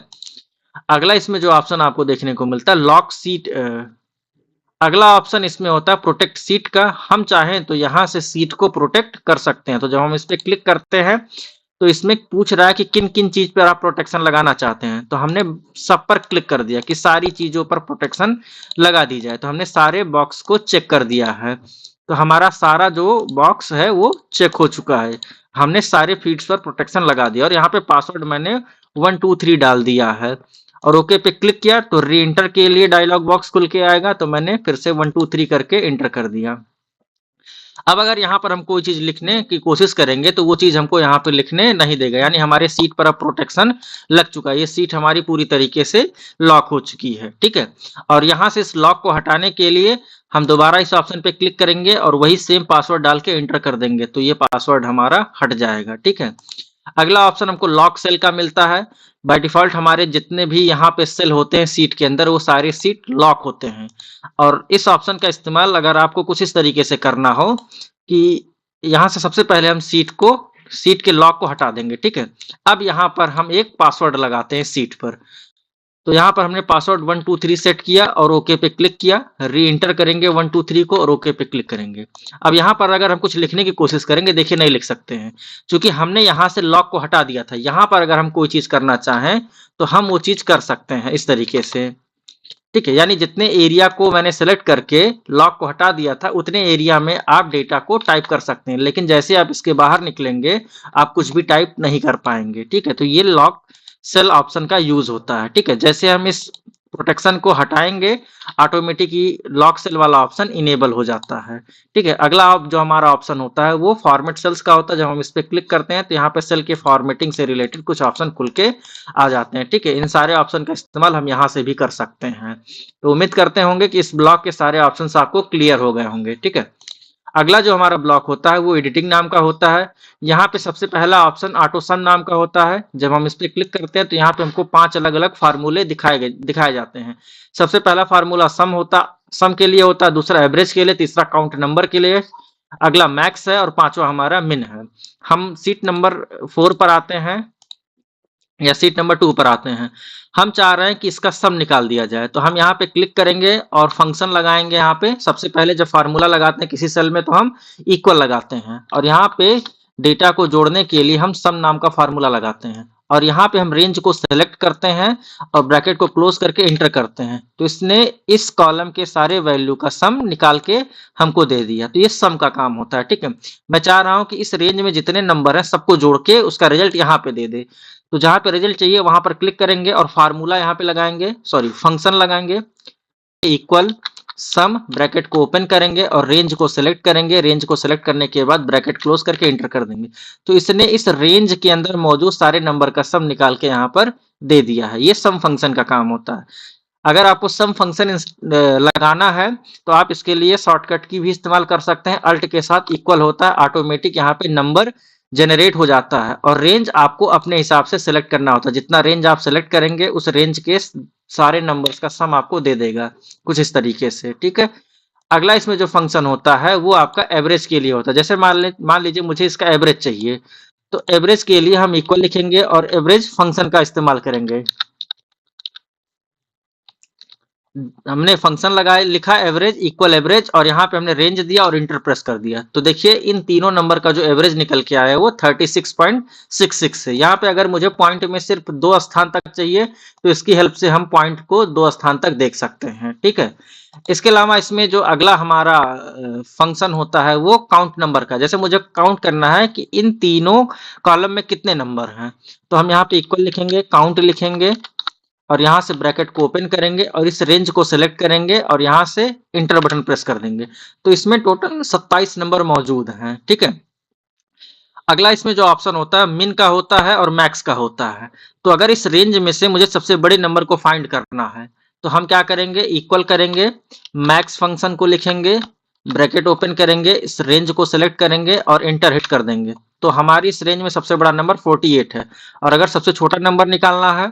अगला इसमें जो ऑप्शन आपको देखने को मिलता है लॉक सीट, अगला ऑप्शन इसमें होता है प्रोटेक्ट सीट का। हम चाहें तो यहाँ से सीट को प्रोटेक्ट कर सकते हैं। तो जब हम इस पे क्लिक करते हैं तो इसमें पूछ रहा है कि किन किन चीज पर आप प्रोटेक्शन लगाना चाहते हैं। तो हमने सब पर क्लिक कर दिया कि सारी चीजों पर प्रोटेक्शन लगा दी जाए। तो हमने सारे बॉक्स को चेक कर दिया है। तो हमारा सारा जो बॉक्स है वो चेक हो चुका है। हमने सारे फीड्स पर प्रोटेक्शन लगा दिया और यहाँ पे पासवर्ड मैंने 123 डाल दिया है और ओके पे क्लिक किया तो री एंटर के लिए डायलॉग बॉक्स खुल के आएगा। तो मैंने फिर से 123 करके एंटर कर दिया। अब अगर यहाँ पर हम कोई चीज लिखने की कोशिश करेंगे तो वो चीज हमको यहाँ पे लिखने नहीं देगा, यानी हमारे सीट पर अब प्रोटेक्शन लग चुका है। ये सीट हमारी पूरी तरीके से लॉक हो चुकी है, ठीक है। और यहाँ से इस लॉक को हटाने के लिए हम दोबारा इस ऑप्शन पे क्लिक करेंगे और वही सेम पासवर्ड डाल के एंटर कर देंगे तो ये पासवर्ड हमारा हट जाएगा, ठीक है। अगला ऑप्शन हमको लॉक सेल का मिलता है। बाय डिफॉल्ट हमारे जितने भी यहाँ पे सेल होते हैं सीट के अंदर वो सारे सीट लॉक होते हैं। और इस ऑप्शन का इस्तेमाल अगर आपको कुछ इस तरीके से करना हो कि यहाँ से सबसे पहले हम सीट के लॉक को हटा देंगे, ठीक है। अब यहाँ पर हम एक पासवर्ड लगाते हैं सीट पर। तो यहाँ पर हमने पासवर्ड 123 सेट किया और ओके पे क्लिक किया, री एंटर करेंगे 123 को और ओके पे क्लिक करेंगे। अब यहाँ पर अगर हम कुछ लिखने की कोशिश करेंगे, देखिए नहीं लिख सकते हैं क्योंकि हमने यहाँ से लॉक को हटा दिया था। यहाँ पर अगर हम कोई चीज करना चाहें तो हम वो चीज कर सकते हैं इस तरीके से, ठीक है। यानी जितने एरिया को मैंने सेलेक्ट करके लॉक को हटा दिया था उतने एरिया में आप डेटा को टाइप कर सकते हैं, लेकिन जैसे आप इसके बाहर निकलेंगे आप कुछ भी टाइप नहीं कर पाएंगे, ठीक है। तो ये लॉक सेल ऑप्शन का यूज होता है, ठीक है। जैसे हम इस प्रोटेक्शन को हटाएंगे ऑटोमेटिक ही लॉक सेल वाला ऑप्शन इनेबल हो जाता है, ठीक है। अगला जो हमारा ऑप्शन होता है वो फॉर्मेट सेल्स का होता है। जब हम इस पे क्लिक करते हैं तो यहाँ पे सेल के फॉर्मेटिंग से रिलेटेड कुछ ऑप्शन खुल के आ जाते हैं, ठीक है। इन सारे ऑप्शन का इस्तेमाल हम यहाँ से भी कर सकते हैं। तो उम्मीद करते होंगे कि इस ब्लॉक के सारे ऑप्शन आपको क्लियर हो गए होंगे, ठीक है। अगला जो हमारा ब्लॉक होता है वो एडिटिंग नाम का होता है। यहाँ पे सबसे पहला ऑप्शन ऑटो सम नाम का होता है। जब हम इस पे क्लिक करते हैं तो यहाँ पे हमको 5 अलग अलग फार्मूले दिखाए जाते हैं। सबसे पहला फार्मूला सम के लिए होता है, दूसरा एवरेज के लिए, तीसरा काउंट नंबर के लिए, अगला मैक्स है और पांचवा हमारा मिन है। हम सीट नंबर 4 पर आते हैं या सीट नंबर 2 पर आते हैं। हम चाह रहे हैं कि इसका सम निकाल दिया जाए तो हम यहाँ पे क्लिक करेंगे और फंक्शन लगाएंगे। यहाँ पे सबसे पहले जब फार्मूला लगाते हैं किसी सेल में तो हम इक्वल लगाते हैं और यहाँ पे डेटा को जोड़ने के लिए हम सम नाम का फार्मूला लगाते हैं और यहाँ पे हम रेंज को सेलेक्ट करते हैं और ब्रैकेट को क्लोज करके एंटर करते हैं। तो इसने इस कॉलम के सारे वैल्यू का सम निकाल के हमको दे दिया। तो ये सम का काम होता है, ठीक है। मैं चाह रहा हूँ कि इस रेंज में जितने नंबर है सबको जोड़ के उसका रिजल्ट यहाँ पे दे दे। तो जहां पे रिजल्ट चाहिए वहां पर क्लिक करेंगे और फार्मूला यहाँ पे लगाएंगे, सॉरी फंक्शन लगाएंगे इक्वल सम, ब्रैकेट को ओपन करेंगे और रेंज को सिलेक्ट करेंगे। रेंज को सिलेक्ट करने के बाद ब्रैकेट क्लोज करके एंटर कर देंगे। तो इसने इस रेंज के अंदर मौजूद सारे नंबर का सम निकाल के यहाँ पर दे दिया है। ये सम फंक्शन का काम होता है। अगर आपको सम फंक्शन लगाना है तो आप इसके लिए शॉर्टकट की भी इस्तेमाल कर सकते हैं। अल्ट के साथ इक्वल होता है, ऑटोमेटिक यहाँ पे नंबर जनरेट हो जाता है और रेंज आपको अपने हिसाब से सिलेक्ट करना होता है। जितना रेंज आप सिलेक्ट करेंगे उस रेंज के सारे नंबर्स का सम आपको दे देगा कुछ इस तरीके से, ठीक है। अगला इसमें जो फंक्शन होता है वो आपका एवरेज के लिए होता है। जैसे मान लीजिए मुझे इसका एवरेज चाहिए तो एवरेज के लिए हम इक्वल लिखेंगे और एवरेज फंक्शन का इस्तेमाल करेंगे। हमने फंक्शन लगाया, लिखा एवरेज इक्वल एवरेज और यहाँ पे हमने रेंज दिया और इंटर प्रेस कर दिया। तो देखिए इन तीनों नंबर का जो एवरेज निकल के आया है वो 36.66 है। यहाँ पे अगर मुझे पॉइंट में सिर्फ 2 स्थान तक चाहिए तो इसकी हेल्प से हम पॉइंट को 2 स्थान तक देख सकते हैं, ठीक है। इसके अलावा इसमें जो अगला हमारा फंक्शन होता है वो काउंट नंबर का। जैसे मुझे काउंट करना है कि इन तीनों कॉलम में कितने नंबर हैं तो हम यहाँ पे इक्वल लिखेंगे, काउंट लिखेंगे और यहाँ से ब्रैकेट को ओपन करेंगे और इस रेंज को सिलेक्ट करेंगे और यहाँ से इंटर बटन प्रेस कर देंगे। तो इसमें टोटल 27 नंबर मौजूद हैं, ठीक है। अगला इसमें जो ऑप्शन होता है मिन का होता है और मैक्स का होता है। तो अगर इस रेंज में से मुझे सबसे बड़े नंबर को फाइंड करना है तो हम क्या करेंगे, इक्वल करेंगे, मैक्स फंक्शन को लिखेंगे, ब्रैकेट ओपन करेंगे, इस रेंज को सिलेक्ट करेंगे और इंटर हिट कर देंगे। तो हमारी इस रेंज में सबसे बड़ा नंबर 48 है और अगर सबसे छोटा नंबर निकालना है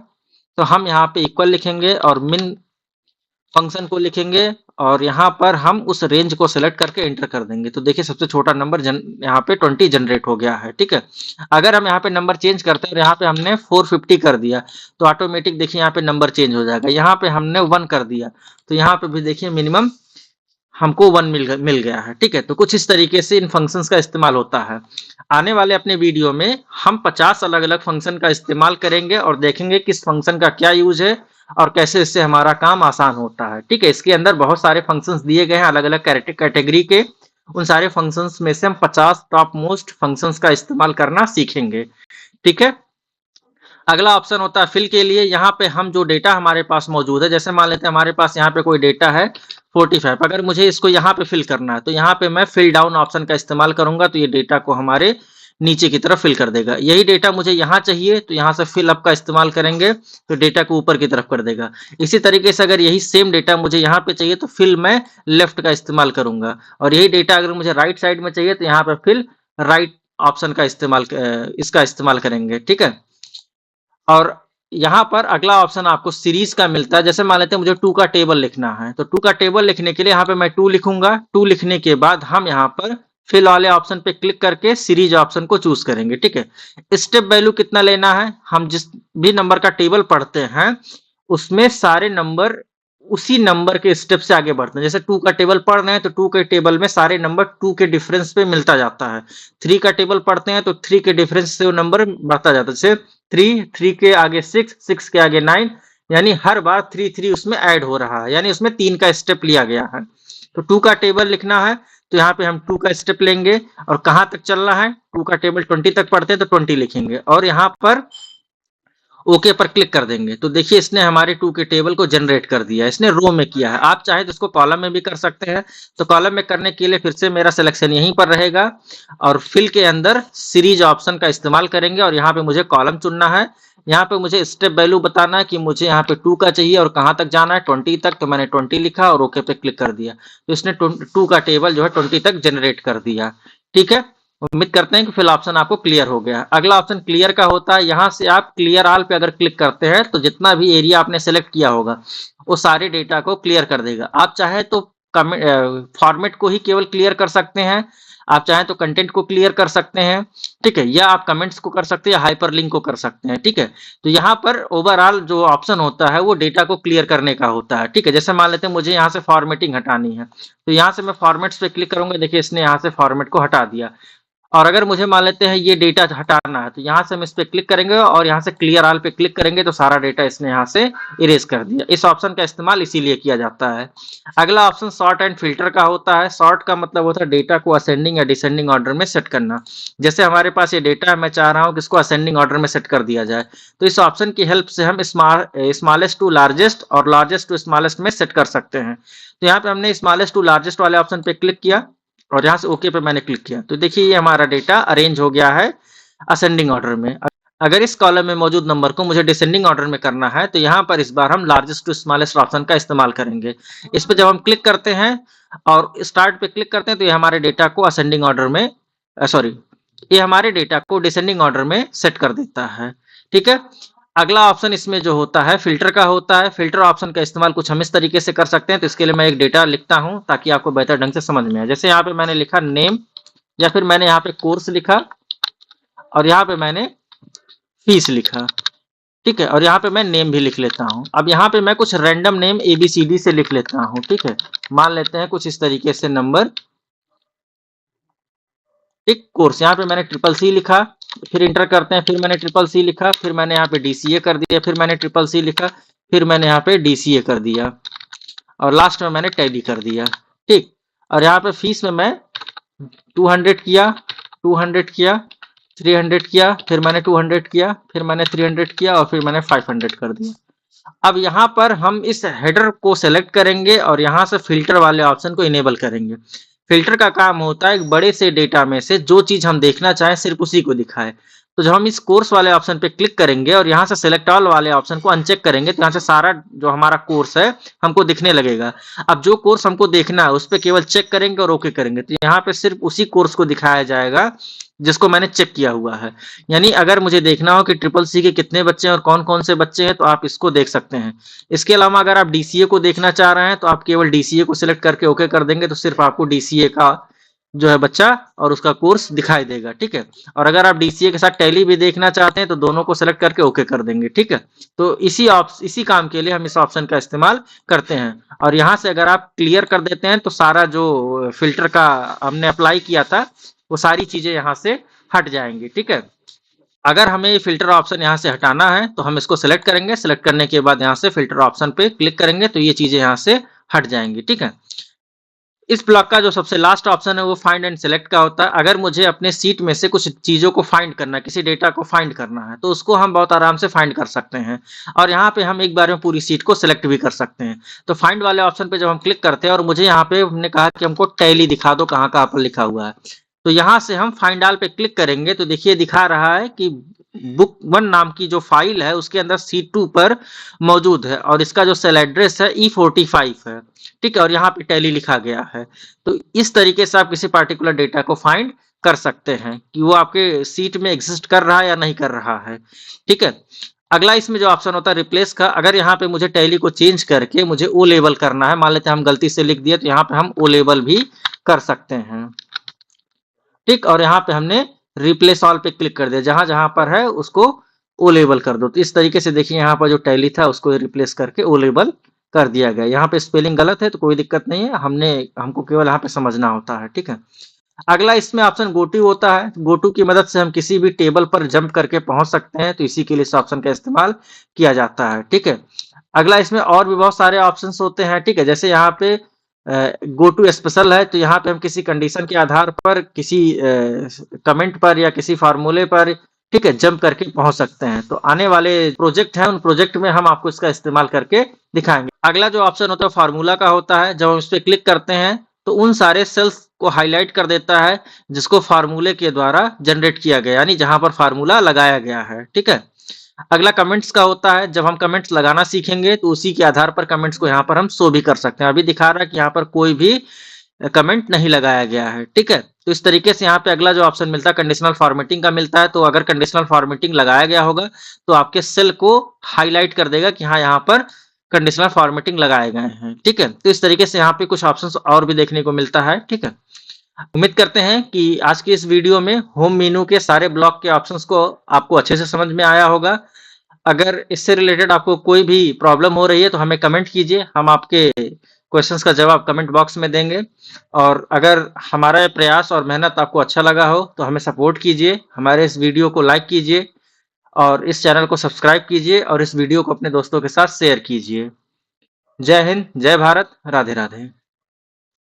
तो हम यहाँ पे इक्वल लिखेंगे और मिन फंक्शन को लिखेंगे और यहाँ पर हम उस रेंज को सेलेक्ट करके एंटर कर देंगे। तो देखिए सबसे छोटा नंबर यहाँ पे 20 जनरेट हो गया है, ठीक है। अगर हम यहाँ पे नंबर चेंज करते हैं और यहाँ पे हमने 450 कर दिया तो ऑटोमेटिक देखिए यहाँ पे नंबर चेंज हो जाएगा। यहाँ पे हमने 1 कर दिया तो यहाँ पे भी देखिए मिनिमम हमको 1 मिल गया है, ठीक है। तो कुछ इस तरीके से इन फंक्शंस का इस्तेमाल होता है। आने वाले अपने वीडियो में हम 50 अलग-अलग फंक्शन का इस्तेमाल करेंगे और देखेंगे किस फंक्शन का क्या यूज है और कैसे इससे हमारा काम आसान होता है, ठीक है। इसके अंदर बहुत सारे फंक्शंस दिए गए हैं अलग-अलग कैटेगरी के। उन सारे फंक्शंस में से हम 50 टॉप मोस्ट फंक्शंस का इस्तेमाल करना सीखेंगे, ठीक है। अगला ऑप्शन होता है फिल के लिए। यहाँ पे हम जो डेटा हमारे पास मौजूद है, जैसे मान लेते हैं हमारे पास यहाँ पे कोई डेटा है 45, अगर मुझे इसको यहाँ पे फिल करना है तो यहाँ पे मैं फिल डाउन ऑप्शन का इस्तेमाल करूंगा तो ये डेटा को हमारे नीचे की तरफ फिल कर देगा। यही डेटा मुझे यहाँ चाहिए तो यहाँ से फिल अप का इस्तेमाल करेंगे तो डेटा को ऊपर की तरफ कर देगा। इसी तरीके से अगर यही सेम डेटा मुझे यहाँ पे चाहिए तो फिल मैं लेफ्ट का इस्तेमाल करूंगा और यही डेटा अगर मुझे राइट साइड में चाहिए तो यहाँ पे फिल राइट ऑप्शन का इस्तेमाल इसका इस्तेमाल करेंगे, ठीक है। और यहाँ पर अगला ऑप्शन आपको सीरीज का मिलता है। जैसे मान लेते हैं मुझे 2 का टेबल लिखना है तो 2 का टेबल लिखने के लिए यहाँ पे मैं 2 लिखूंगा। 2 लिखने के बाद हम यहाँ पर फिल वाले ऑप्शन पे क्लिक करके सीरीज ऑप्शन को चूज करेंगे, ठीक है। स्टेप वैल्यू कितना लेना है, हम जिस भी नंबर का टेबल पढ़ते हैं उसमें सारे नंबर उसी नंबर के स्टेप से आगे बढ़ते हैं। जैसे 2 का टेबल पढ़ रहे हैं तो 2 के टेबल में सारे नंबर 2 के डिफरेंस पे मिलता जाता है। 3 का टेबल पढ़ते हैं तो 3 के डिफरेंस से वो नंबर बढ़ता जाता है। जैसे 3 के आगे 6 के आगे 9, यानी हर बार 3 उसमें ऐड हो रहा है, यानी उसमें 3 का स्टेप लिया गया है। तो 2 का टेबल लिखना है तो यहाँ पे हम 2 का स्टेप लेंगे और कहाँ तक चलना है, 2 का टेबल 20 तक पढ़ते हैं तो 20 लिखेंगे और यहाँ पर ओके पर क्लिक कर देंगे। तो देखिए इसने हमारे 2 के टेबल को जनरेट कर दिया है, इसने रो में किया है। आप चाहे तो इसको कॉलम में भी कर सकते हैं। तो कॉलम में करने के लिए फिर से मेरा सिलेक्शन यहीं पर रहेगा और फिल के अंदर सीरीज ऑप्शन का इस्तेमाल करेंगे और यहाँ पे मुझे कॉलम चुनना है। यहाँ पे मुझे स्टेप वैल्यू बताना है कि मुझे यहाँ पे 2 का चाहिए और कहाँ तक जाना है, 20 तक। तो मैंने 20 लिखा और ओके पे क्लिक कर दिया तो इसने 2 का टेबल जो है 20 तक जनरेट कर दिया, ठीक है। उम्मीद करते हैं कि फिल ऑप्शन आपको क्लियर हो गया। अगला ऑप्शन क्लियर का होता है। यहाँ से आप क्लियर ऑल पे अगर क्लिक करते हैं तो जितना भी एरिया आपने सेलेक्ट किया होगा वो सारे डेटा को क्लियर कर देगा। आप चाहे तो फॉर्मेट को ही केवल क्लियर कर सकते हैं, आप चाहें तो कंटेंट को क्लियर कर सकते हैं, ठीक है, या आप कमेंट्स को कर सकते हैं या हाइपरलिंक को कर सकते हैं, ठीक है। तो यहाँ पर ओवरऑल जो ऑप्शन होता है वो डेटा को क्लियर करने का होता है, ठीक है। जैसे मान लेते हैं मुझे यहाँ से फॉर्मेटिंग हटानी है तो यहाँ से मैं फॉर्मेट्स पे क्लिक करूंगा, देखिए इसने यहाँ से फॉर्मेट को हटा दिया। और अगर मुझे मान लेते हैं ये डेटा हटाना है तो यहाँ से हम इस पे क्लिक करेंगे और यहाँ से क्लियर ऑल पे क्लिक करेंगे तो सारा डेटा इसने यहाँ से इरेज कर दिया। इस ऑप्शन का इस्तेमाल इसीलिए किया जाता है। अगला ऑप्शन सॉर्ट एंड फिल्टर का होता है। सॉर्ट का मतलब होता है डेटा को असेंडिंग या डिसेंडिंग ऑर्डर में सेट करना। जैसे हमारे पास ये डेटा है, मैं चाह रहा हूँ कि इसको असेंडिंग ऑर्डर में सेट कर दिया जाए तो इस ऑप्शन की हेल्प से हम स्मॉलेस्ट टू लार्जेस्ट और लार्जेस्ट टू स्मॉलेस्ट में सेट कर सकते हैं। तो यहाँ पे हमने स्मॉलेस्ट टू लार्जेस्ट वाले ऑप्शन पे क्लिक किया और यहाँ से ओके पे मैंने क्लिक किया तो देखिए ये हमारा डेटा अरेंज हो गया है असेंडिंग ऑर्डर में। अगर इस कॉलम में मौजूद नंबर को मुझे डिसेंडिंग ऑर्डर में करना है तो यहाँ पर इस बार हम लार्जेस्ट टू स्मॉलेस्ट ऑप्शन का इस्तेमाल करेंगे। इस पर जब हम क्लिक करते हैं और स्टार्ट पे क्लिक करते हैं तो ये हमारे डेटा को असेंडिंग ऑर्डर में ये हमारे डेटा को डिसेंडिंग ऑर्डर में सेट कर देता है, ठीक है। अगला ऑप्शन इसमें जो होता है फिल्टर का होता है। फिल्टर ऑप्शन का इस्तेमाल कुछ हम इस तरीके से कर सकते हैं। तो इसके लिए मैं एक डेटा लिखता हूं ताकि आपको बेहतर ढंग से समझ में आए। जैसे यहाँ पे मैंने लिखा नेम या फिर मैंने यहाँ पे कोर्स लिखा और यहाँ पे मैंने फीस लिखा, ठीक है, और यहाँ पे मैं नेम भी लिख लेता हूँ। अब यहाँ पे मैं कुछ रैंडम नेम ABCD से लिख लेता हूँ, ठीक है। मान लेते हैं कुछ इस तरीके से नंबर, ठीक। कोर्स यहाँ पे मैंने CCC लिखा, फिर इंटर करते हैं, फिर मैंने CCC लिखा, फिर मैंने यहाँ पे DCA कर दिया, फिर मैंने CCC लिखा, फिर मैंने यहाँ पे DCA कर दिया और लास्ट में मैंने टैली कर दिया, ठीक। और यहाँ पे फीस में मैं 200 किया, 200 किया, 300 किया, फिर मैंने 200 किया, फिर मैंने 300 किया और फिर मैंने 500 कर दिया। अब यहाँ पर हम इस हेडर को सेलेक्ट करेंगे और यहाँ से फिल्टर वाले ऑप्शन को इनेबल करेंगे। फिल्टर का काम होता है एक बड़े से डेटा में से जो चीज हम देखना चाहें सिर्फ उसी को दिखाए। तो जब हम इस कोर्स वाले ऑप्शन पे क्लिक करेंगे और यहाँ से सिलेक्ट ऑल वाले ऑप्शन को अनचेक करेंगे तो यहाँ से सारा जो हमारा कोर्स है हमको दिखने लगेगा। अब जो कोर्स हमको देखना है उस पर केवल चेक करेंगे और ओके करेंगे तो यहाँ पे सिर्फ उसी कोर्स को दिखाया जाएगा जिसको मैंने चेक किया हुआ है। यानी अगर मुझे देखना हो कि ट्रिपल सी के कितने बच्चे हैं और कौन-कौन से बच्चे हैं, तो आप इसको देख सकते हैं। इसके अलावा अगर आप डीसीए को देखना चाह रहे हैं, तो आप केवल डीसीए को सिलेक्ट करके ओके कर देंगे, तो सिर्फ आपको डीसीए का जो है बच्चा और उसका कोर्स दिखाई देगा, ठीक है। और अगर आप डीसीए के साथ टैली भी देखना चाहते हैं, तो दोनों को सिलेक्ट करके ओके कर देंगे, ठीक है। तो इसी काम के लिए हम इस ऑप्शन का इस्तेमाल करते हैं। और यहाँ से अगर आप क्लियर कर देते हैं, तो सारा जो फिल्टर का हमने अप्लाई किया था, वो सारी चीजें यहाँ से हट जाएंगी, ठीक है। अगर हमें ये फिल्टर ऑप्शन यहाँ से हटाना है, तो हम इसको सिलेक्ट करेंगे। सिलेक्ट करने के बाद यहाँ से फिल्टर ऑप्शन पे क्लिक करेंगे, तो ये चीजें यहाँ से हट जाएंगी, ठीक है। इस ब्लॉक का जो सबसे लास्ट ऑप्शन है वो फाइंड एंड सेलेक्ट का होता है। अगर मुझे अपने सीट में से कुछ चीजों को फाइंड करना है, किसी डेटा को फाइंड करना है, तो उसको हम बहुत आराम से फाइंड कर सकते हैं। और यहाँ पे हम एक बार में पूरी सीट को सिलेक्ट भी कर सकते हैं। तो फाइंड वाले ऑप्शन पे जब हम क्लिक करते हैं और मुझे यहाँ पे हमने कहा कि हमको टैली दिखा दो कहाँ कहाँ पर लिखा हुआ है, तो यहाँ से हम फाइंड ऑल पे क्लिक करेंगे, तो देखिए दिखा रहा है कि बुक 1 नाम की जो फाइल है उसके अंदर C2 पर मौजूद है और इसका जो सेल एड्रेस है E45 है, ठीक है। और यहाँ पे टैली लिखा गया है। तो इस तरीके से आप किसी पार्टिकुलर डेटा को फाइंड कर सकते हैं कि वो आपके सीट में एग्जिस्ट कर रहा है या नहीं कर रहा है, ठीक है। अगला इसमें जो ऑप्शन होता है रिप्लेस का, अगर यहाँ पे मुझे टैली को चेंज करके मुझे ओ लेवल करना है, मान लेते हैं हम गलती से लिख दिए, तो यहाँ पे हम ओ लेवल भी कर सकते हैं, ठीक। और यहाँ पे हमने रिप्लेस ऑल पे क्लिक कर दिया, जहां जहां पर है उसको ओ लेबल कर दो। तो इस तरीके से देखिए यहाँ पर जो टैली था उसको रिप्लेस करके ओ लेबल कर दिया गया। यहाँ पे स्पेलिंग गलत है तो कोई दिक्कत नहीं है, हमको केवल यहाँ पे समझना होता है, ठीक है। अगला इसमें ऑप्शन गो टू होता है। गो टू की मदद से हम किसी भी टेबल पर जंप करके पहुंच सकते हैं, तो इसी के लिए इस ऑप्शन का इस्तेमाल किया जाता है, ठीक है। अगला इसमें और भी बहुत सारे ऑप्शंस होते हैं, ठीक है। जैसे यहाँ पे गो टू स्पेशल है, तो यहाँ पे हम किसी कंडीशन के आधार पर किसी कमेंट पर या किसी फार्मूले पर, ठीक है, जंप करके पहुंच सकते हैं। तो आने वाले प्रोजेक्ट हैं, उन प्रोजेक्ट में हम आपको इसका इस्तेमाल करके दिखाएंगे। अगला जो ऑप्शन होता है फार्मूला का होता है। जब हम इस पर क्लिक करते हैं तो उन सारे सेल्स को हाईलाइट कर देता है जिसको फार्मूले के द्वारा जनरेट किया गया, यानी जहां पर फार्मूला लगाया गया है, ठीक है। अगला कमेंट्स का होता है। जब हम कमेंट्स लगाना सीखेंगे तो उसी के आधार पर कमेंट्स को यहाँ पर हम शो भी कर सकते हैं। अभी दिखा रहा है कि यहाँ पर कोई भी कमेंट नहीं लगाया गया है, ठीक है। तो इस तरीके से यहाँ पे अगला जो ऑप्शन मिलता है कंडीशनल फॉर्मेटिंग का मिलता है। तो अगर कंडीशनल फॉर्मेटिंग लगाया गया होगा तो आपके सेल को हाईलाइट कर देगा कि हाँ यहाँ पर कंडीशनल फॉर्मेटिंग लगाए गए हैं, ठीक है। तो इस तरीके से यहाँ पे कुछ ऑप्शंस और भी देखने को मिलता है, ठीक है। उम्मीद करते हैं कि आज की इस वीडियो में होम मेनू के सारे ब्लॉक के ऑप्शंस को आपको अच्छे से समझ में आया होगा। अगर इससे रिलेटेड आपको कोई भी प्रॉब्लम हो रही है तो हमें कमेंट कीजिए, हम आपके क्वेश्चंस का जवाब कमेंट बॉक्स में देंगे। और अगर हमारा प्रयास और मेहनत आपको अच्छा लगा हो तो हमें सपोर्ट कीजिए, हमारे इस वीडियो को लाइक कीजिए और इस चैनल को सब्सक्राइब कीजिए और इस वीडियो को अपने दोस्तों के साथ शेयर कीजिए। जय हिंद, जय भारत, राधे राधे।